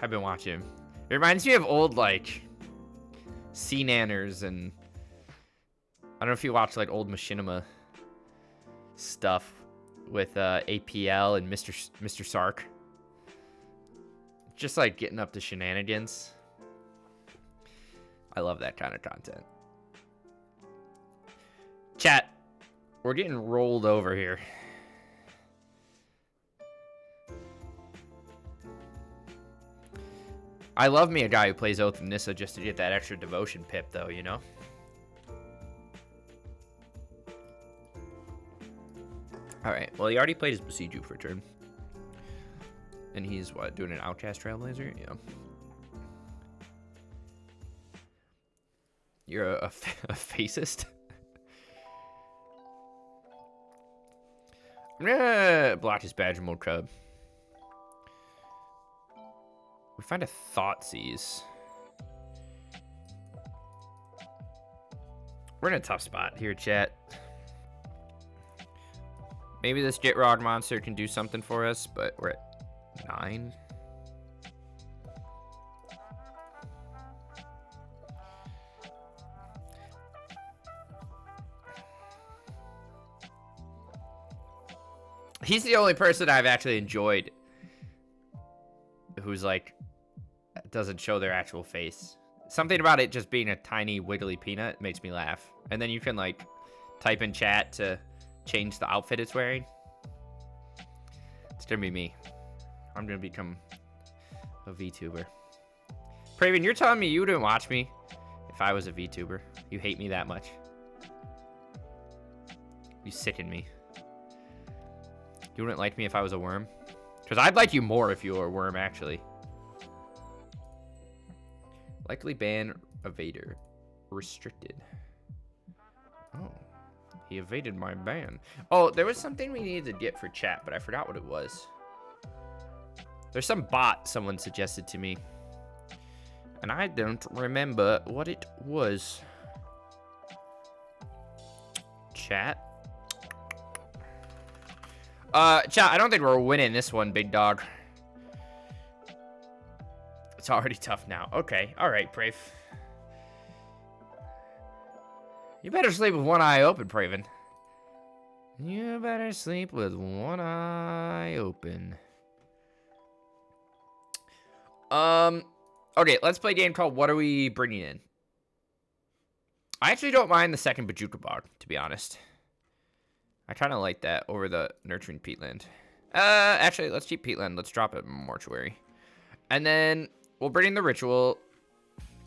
I've been watching him. It reminds me of old, like... Sea Nanners and... I don't know if you watch like old Machinima stuff with APL and Mr. Sark. Just like getting up to shenanigans. I love that kind of content. Chat, we're getting rolled over here. I love me a guy who plays Oath of Nissa just to get that extra devotion pip though, you know? Alright, well, he already played his Besieju for a turn. And he's, what, doing an Outcast Trailblazer? Yeah. You're a fascist? I'm gonna block his Badger Mode Cub. We find a Thoughtseize. We're in a tough spot here, chat. Maybe this Gitrog monster can do something for us, but we're at 9. He's the only person I've actually enjoyed who's like doesn't show their actual face. Something about it just being a tiny wiggly peanut makes me laugh. And then you can like type in chat to change the outfit it's wearing. It's gonna be me. I'm gonna become a VTuber. Praven, you're telling me you wouldn't watch me if I was a VTuber? You hate me that much? You sicken me. You wouldn't like me if I was a worm? Because I'd like you more if you were a worm, actually. Likely ban evader. Restricted. Oh. He evaded my ban. Oh, there was something we needed to get for chat, but I forgot what it was. There's some bot someone suggested to me. And I don't remember what it was. Chat. Chat, I don't think we're winning this one, big dog. It's already tough now. Okay, alright, Brave. You better sleep with one eye open, Praven. You better sleep with one eye open. Okay, let's play a game called What Are We Bringing In? I actually don't mind the second Bajuka Bog, to be honest. I kind of like that over the Nurturing Peatland. Actually, let's keep Peatland. Let's drop it in Mortuary. And then we'll bring in the Ritual.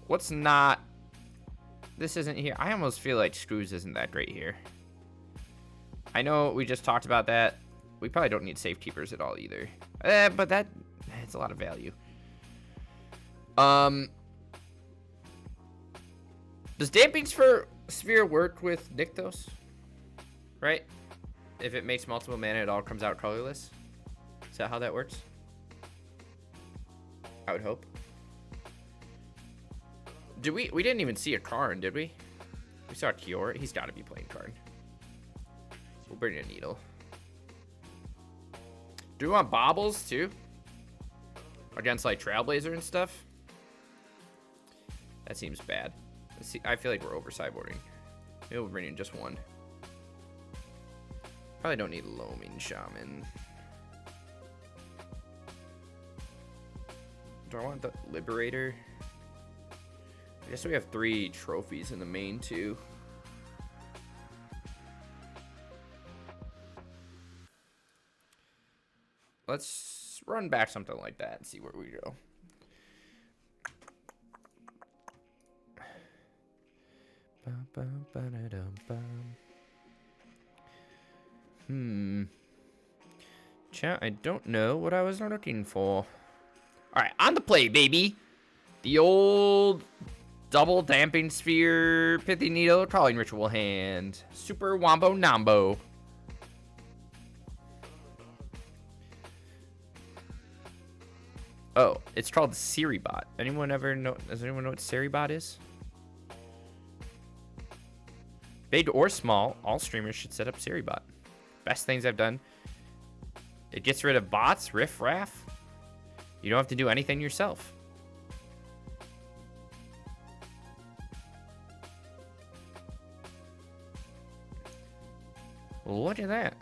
What's not... This isn't here. I almost feel like Screws isn't that great here. I know we just talked about that. We probably don't need Safekeepers at all either. But that... It's a lot of value. Does Damping Sphere work with Nykthos? Right? If it makes multiple mana, it all comes out colorless? Is that how that works? I would hope. Did we didn't even see a Karn, did we? We saw Kiora. He's got to be playing Karn. We'll bring in a Needle. Do we want Baubles, too? Against, like, Trailblazer and stuff? That seems bad. See, I feel like we're over sideboarding. Maybe we'll bring in just one. Probably don't need Loaming Shaman. Do I want the Liberator? I guess we have 3 trophies in the main, too. Let's run back something like that and see where we go. Chat, I don't know what I was looking for. Alright, on the play, baby. The old double Damping Sphere, Pithy Needle, Crawling Ritual hand. Super Wombo Nombo. Oh, it's called Seribot. Anyone ever know? Does anyone know what Seribot is? Big or small, all streamers should set up Seribot. Best things I've done. It gets rid of bots, riff raff. You don't have to do anything yourself. Look at that.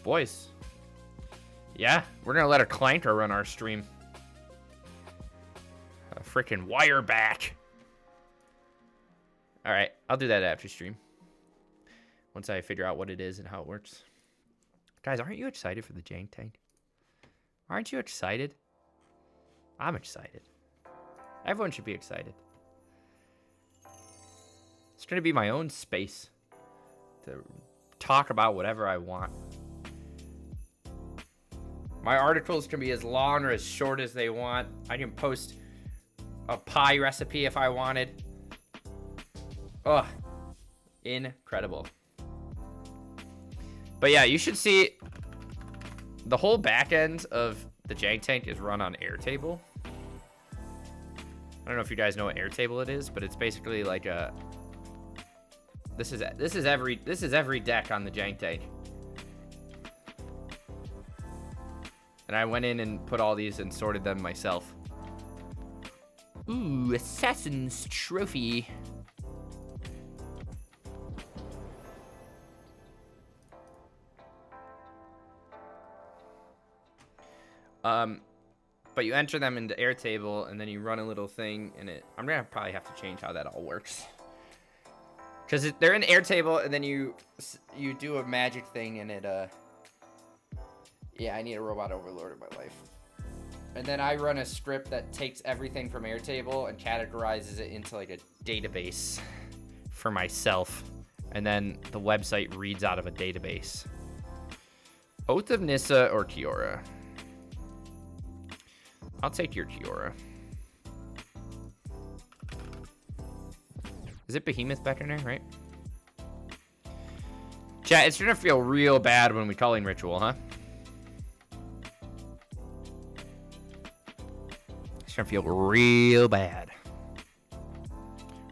Boys. Yeah, we're gonna let a clanker run our stream. A freaking wire back. Alright, I'll do that after stream. Once I figure out what it is and how it works. Guys, aren't you excited for the Jank Tank? Aren't you excited? I'm excited. Everyone should be excited. It's gonna be my own space to talk about whatever I want. My articles can be as long or as short as they want. I can post a pie recipe if I wanted. Oh, incredible. But yeah, you should see the whole back end of the Jank Tank is run on Airtable. I don't know if you guys know what Airtable it is, but it's basically like a this is every deck on the Jank Tank. And I went in and put all these and sorted them myself. Ooh, Assassin's Trophy. But you enter them into Airtable, and then you run a little thing, and I'm gonna probably have to change how that all works. Because they're in Airtable, and then you do a magic thing, and it, yeah, I need a robot overlord in my life. And then I run a script that takes everything from Airtable and categorizes it into like a database for myself. And then the website reads out of a database. Oath of Nissa or Kiora? I'll take your Kiora. Is it Behemoth back in there, right? Chat, it's gonna feel real bad when we call in Ritual, huh? It's gonna feel real bad.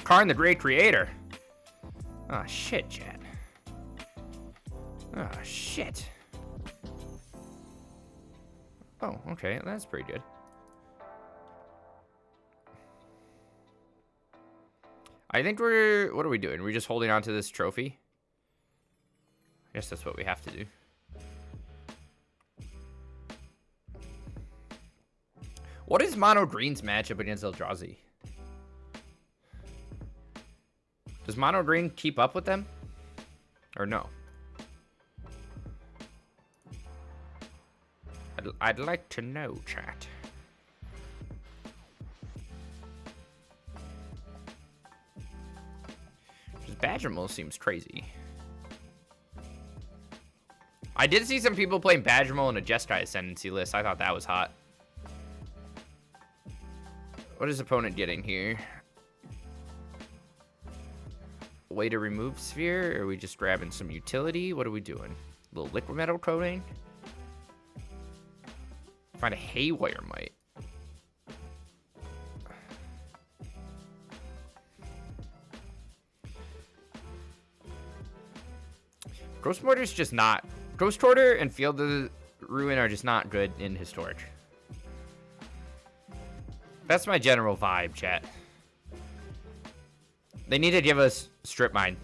Karn the Great Creator. Oh, shit, chat. Oh, shit. Oh, okay, that's pretty good. I think we're... What are we doing? We're just holding on to this trophy? I guess that's what we have to do. What is Mono Green's matchup against Eldrazi? Does Mono Green keep up with them? Or no? I'd like to know, chat. Badgermole seems crazy. I did see some people playing Badgermole in a Jeskai Ascendancy list. I thought that was hot. What is opponent getting here? Way to remove Sphere? Or are we just grabbing some utility? What are we doing? A little liquid metal coating? Find a Haywire Mite. Ghost Mortar's just not... Ghost Mortar and Field of the Ruin are just not good in Historic. That's my general vibe, chat. They need to give us Strip Mine.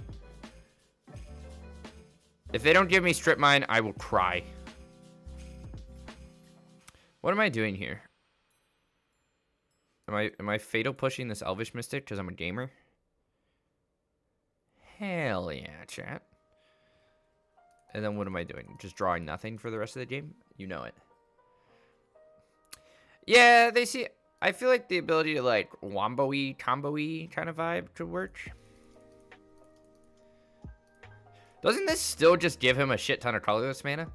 If they don't give me Strip Mine, I will cry. What am I doing here? Am I fatal pushing this Elvish Mystic because I'm a gamer? Hell yeah, chat. And then what am I doing? Just drawing nothing for the rest of the game? You know it. Yeah, they see... I feel like the ability to, like, wombo-y, combo-y kind of vibe could work. Doesn't this still just give him a shit ton of colorless mana?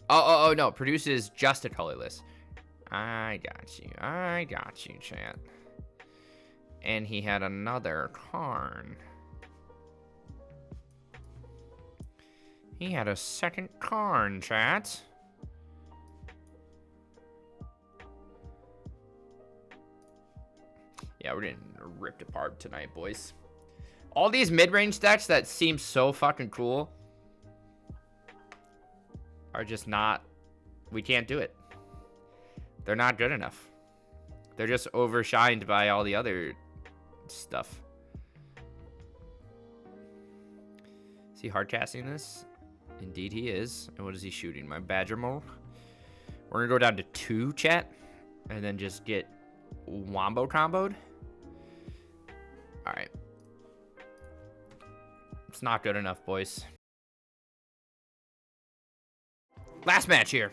Oh, no. Produces just a colorless. I got you, chat. And he had another Karn. He had a second Karn, chat. Yeah, we're getting ripped apart tonight, boys. All these mid-range decks that seem so fucking cool are just not... We can't do it. They're not good enough. They're just overshined by all the other stuff. Is he hardcasting this? Indeed he is. And what is he shooting? My Badgermole? We're gonna go down to 2, chat. And then just get wombo comboed. Alright. It's not good enough, boys. Last match here.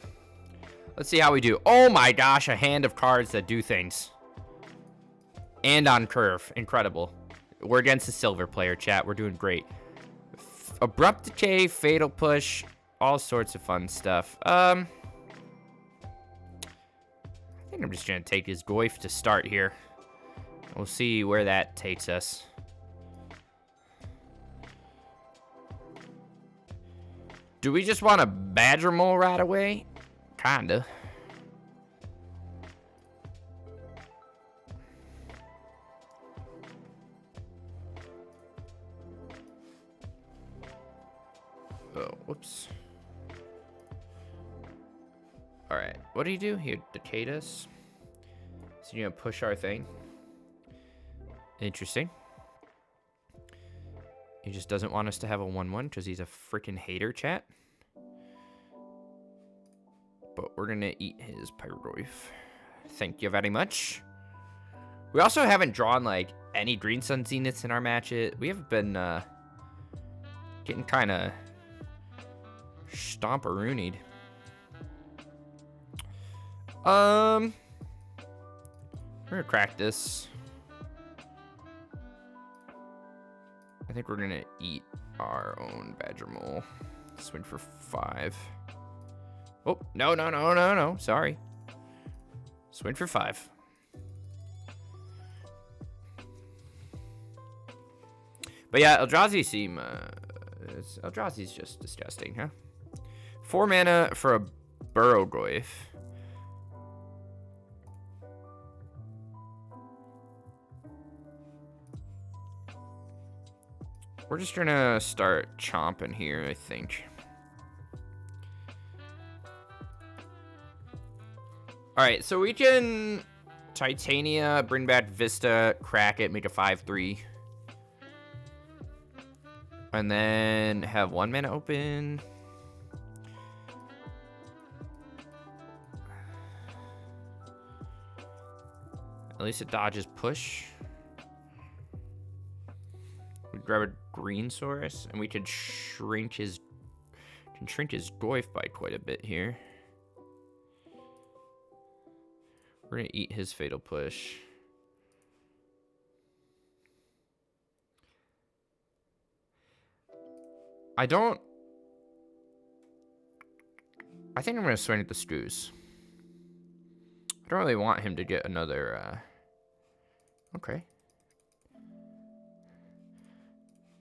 Let's see how we do. Oh my gosh, a hand of cards that do things. And on curve. Incredible. We're against a silver player, chat. We're doing great. Abrupt Decay, Fatal Push, all sorts of fun stuff. I think I'm just going to take his Goyf to start here. We'll see where that takes us. Do we just want a Badgermole right away? Kinda. Oh, whoops. Alright, what do you do? He decayed us. So you're gonna push our thing. Interesting. He just doesn't want us to have a 1-1 because he's a freaking hater, chat. But we're gonna eat his Pyrogoyf. Thank you very much. We also haven't drawn, like, any Green Sun Zeniths in our matches. We have been, getting kind of stomp-a-roonied. We're gonna crack this. I think we're gonna eat our own Badger Mole. Swing for 5. Oh, no. Sorry. Swing for 5. But yeah, Eldrazi seem... Eldrazi's just disgusting, huh? 4 mana for a Burrogoyf. We're just gonna start chomping here, I think. Alright, so we can Titania, bring back Vista, crack it, make a 5/3. And then have 1 mana open. At least it dodges push. We grab a green source, and we could shrink his Goyf by quite a bit here. We're gonna eat his Fatal Push. I think I'm gonna swing at the screws. I don't really want him to get another, okay.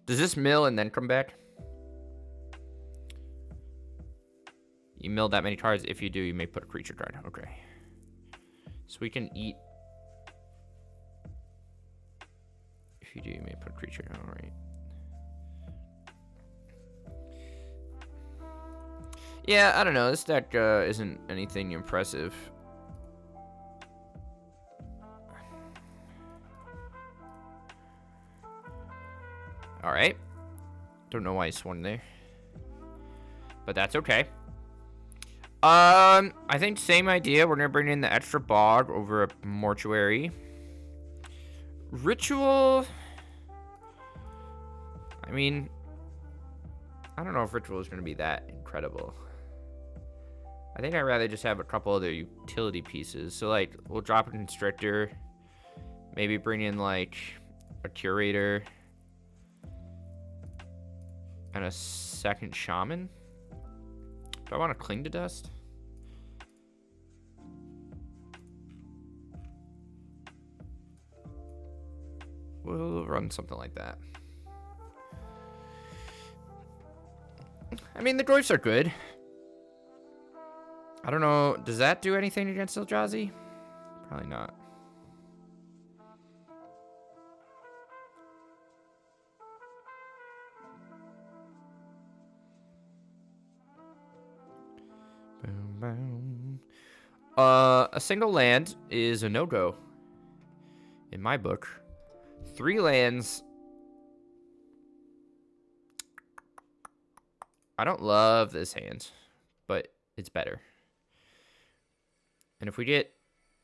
Does this mill and then come back? You mill that many cards. If you do, you may put a creature card. Okay. So we can eat. If you do, you may put a creature. All right. Yeah, I don't know. This deck isn't anything impressive. All right. Don't know why he swung there, but that's okay. I think same idea. We're gonna bring in the extra bog over a mortuary. Ritual. I mean, I don't know if ritual is gonna be that incredible. I think I'd rather just have a couple other utility pieces. So like, we'll drop a constrictor, maybe bring in like a curator and a second shaman. Do I want to cling to dust? We'll run something like that. I mean, the Goyfs are good. I don't know. Does that do anything against Eldrazi? Probably not. Boom, boom. A single land is a no-go in my book. 3 lands. I don't love this hand, but it's better. And if we get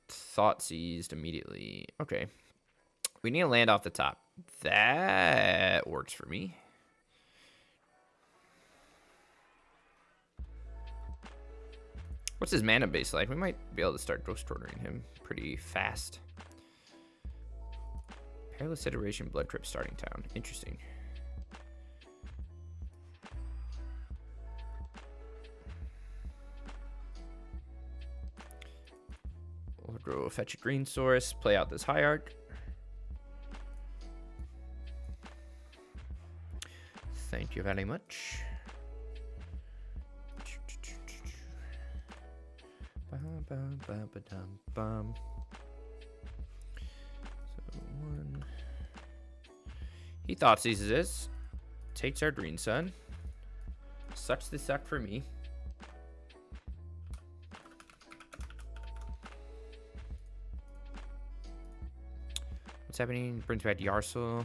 Thought Seized immediately, okay. We need a land off the top. That works for me. What's his mana base like? We might be able to start Ghost Ordering him pretty fast. Perilous Iteration, Blood Crypt, Starting Town. Interesting. We'll go fetch a green source, play out this Hierarch. Thank you very much. So 1. He Thought Seizes this. Takes our Green Sun. Sucks the suck for me. What's happening? Brings back Yarsel.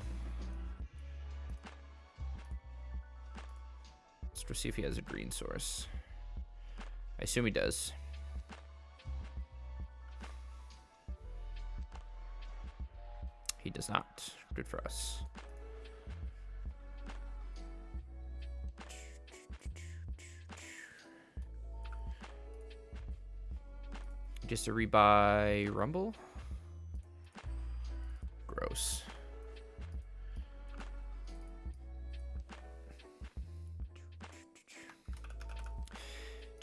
Let's go see if he has a green source. I assume he does. He does not. Good for us. Just a rebuy Rumble.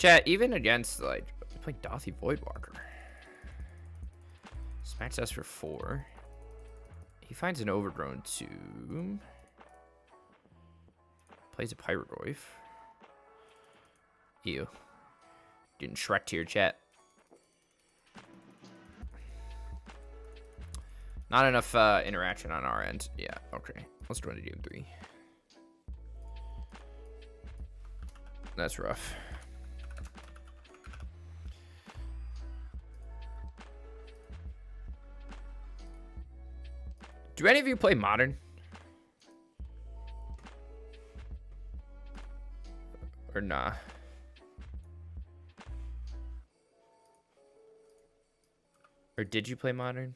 Chat, even against, like, playing Dothy Voidwalker. Smacks us for 4. He finds an overgrown tomb. Plays a Pyrogoyf. Ew. Didn't Shrek to your chat. Not enough interaction on our end. Yeah, okay. Let's try to do 3. That's rough. Do any of you play Modern? Or nah? Or did you play Modern?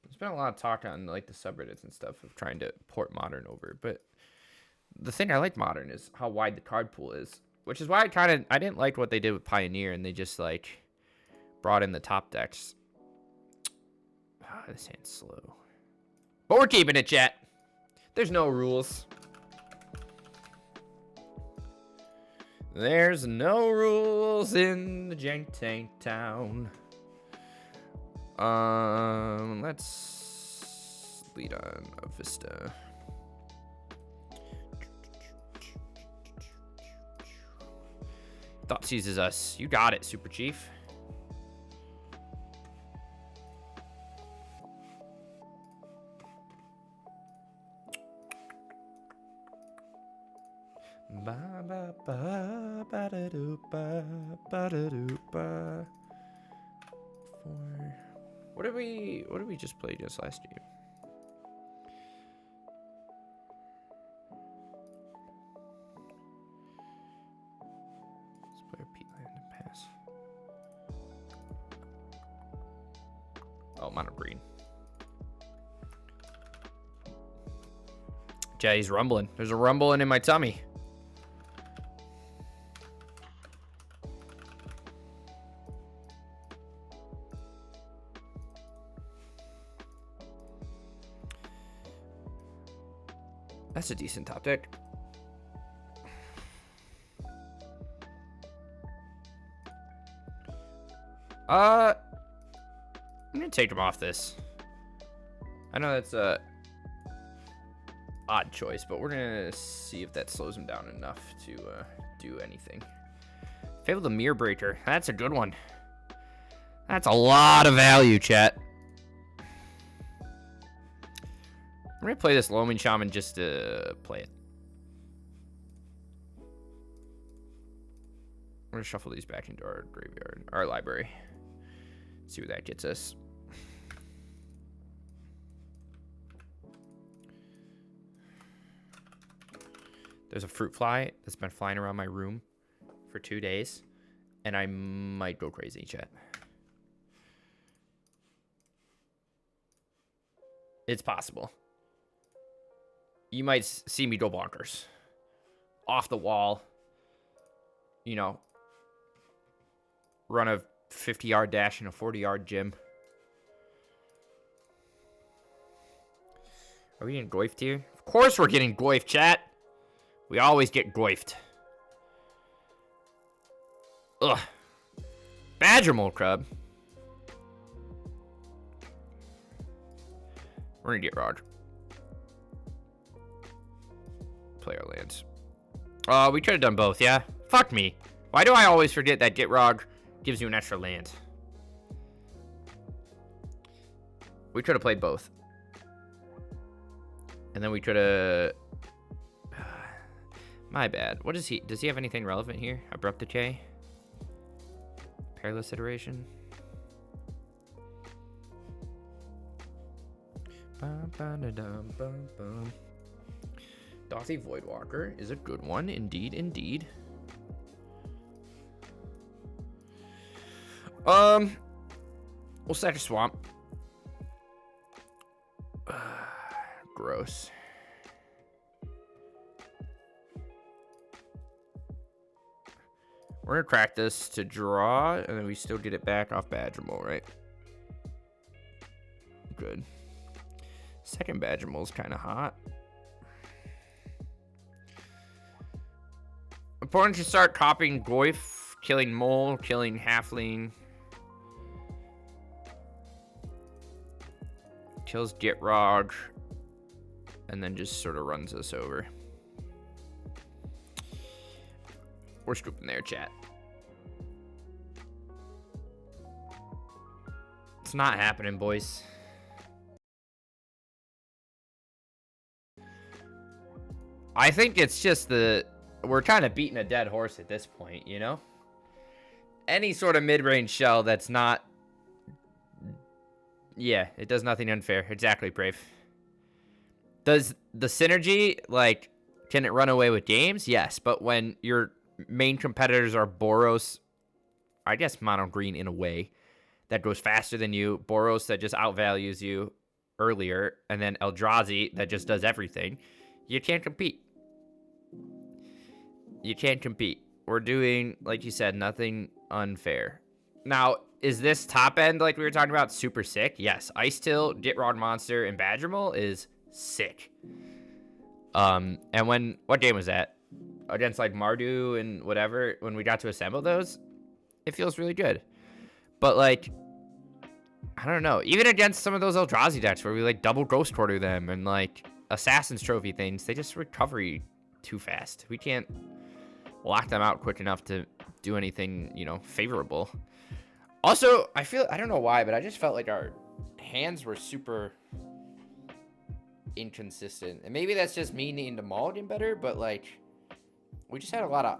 There's been a lot of talk on like the subreddits and stuff of trying to port Modern over, but the thing I like Modern is how wide the card pool is, which is why I didn't like what they did with Pioneer, and they just like brought in the top decks. This hand's slow. But we're keeping it, chat. There's no rules. There's no rules in the Jank Tank town. Let's lead on a Vista. Thought seizes us. You got it, Super Chief. Ba ba ba ba da doo ba ba da doo ba. 4. What did we just play just last game? Let's play a Pete Land and pass. Oh, mono green. Yeah, he's rumbling. There's a rumbling in my tummy. That's a decent top deck. I'm gonna take him off this. I know that's a odd choice, but we're gonna see if that slows him down enough to do anything. Fable the Mirror Breaker. That's a good one. That's a lot of value, chat. I'm gonna play this Loaming Shaman just to play it. We're gonna shuffle these back into our graveyard, our library. See where that gets us. There's a fruit fly that's been flying around my room for 2 days, and I might go crazy, chat. It's possible. You might see me go bonkers. Off the wall. You know. Run a 50-yard dash in a 40-yard gym. Are we getting goifed here? Of course we're getting goifed, chat. We always get goifed. Ugh. Badger Mole Crab. We're gonna get Rod. Play our lands. We could have done both, yeah? Fuck me. Why do I always forget that Gitrog gives you an extra land? We could have played both. And then we could have... My bad. What is he? Does he have anything relevant here? Abrupt Decay? Perilous Iteration? Dothy Voidwalker is a good one, indeed, indeed. We'll sack a swamp. Gross. We're gonna crack this to draw, and then we still get it back off Badger Mole, right? Good. Second Badger Mole's kind of hot. Opponent should start copying Goyf, killing Mole, killing Halfling. Kills Gitrog. And then just sort of runs us over. We're scooping there, chat. It's not happening, boys. I think it's just we're kind of beating a dead horse at this point, you know? Any sort of mid-range shell that's not... Yeah, it does nothing unfair. Exactly, Brave. Does the synergy, like, can it run away with games? Yes, but when your main competitors are Boros, I guess mono green in a way, that goes faster than you, Boros that just outvalues you earlier, and then Eldrazi that just does everything, you can't compete. You can't compete. We're doing, like you said, nothing unfair. Now, is this top end, like we were talking about, super sick? Yes. Ice Till, Gitrog Monster, and Badgermole is sick. And what game was that? Against like Mardu and whatever, when we got to assemble those, it feels really good. But like, I don't know, even against some of those Eldrazi decks where we like double Ghost Quarter them and like Assassin's Trophy things, they just recover too fast. We can't lock them out quick enough to do anything, you know, favorable. Also, I don't know why, but I just felt like our hands were super inconsistent. And maybe that's just me needing to mulligan better, but like, we just had a lot of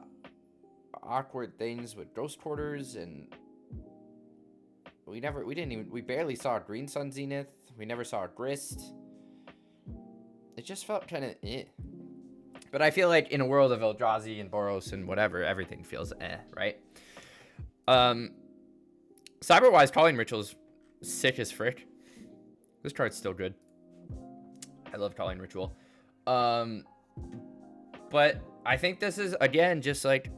awkward things with Ghost Quarters, and we barely saw a Green Sun Zenith. We never saw a Grist. It just felt kind of eh. But I feel like in a world of Eldrazi and Boros and whatever, everything feels eh, right? Cyberwise Calling Ritual's sick as frick. This card's still good. I love Calling Ritual. But I think this is, again, just like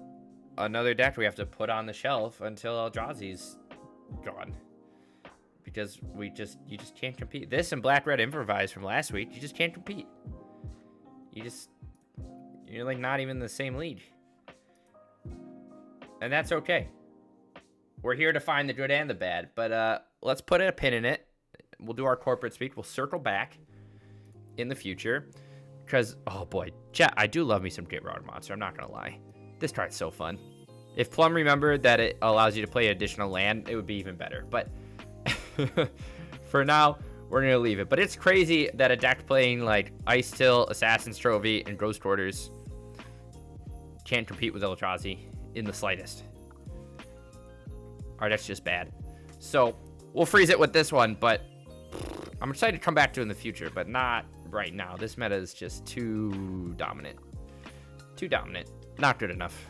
another deck we have to put on the shelf until Eldrazi's gone. Because you just can't compete. This and Black-Red Improvise from last week, you just can't compete. You're like not even in the same league. And that's okay. We're here to find the good and the bad. But let's put a pin in it. We'll do our corporate speak. We'll circle back in the future. Because, oh boy, chat, I do love me some Gitrog Monster. I'm not going to lie. This card's so fun. If Plum remembered that it allows you to play additional land, it would be even better. But for now, we're going to leave it. But it's crazy that a deck playing like Ice Till, Assassin's Trophy, and Ghost Quarters can't compete with Eldrazi in the slightest. Alright, that's just bad. So, we'll freeze it with this one, but I'm excited to come back to it in the future, but not right now. This meta is just too dominant. Too dominant. Not good enough.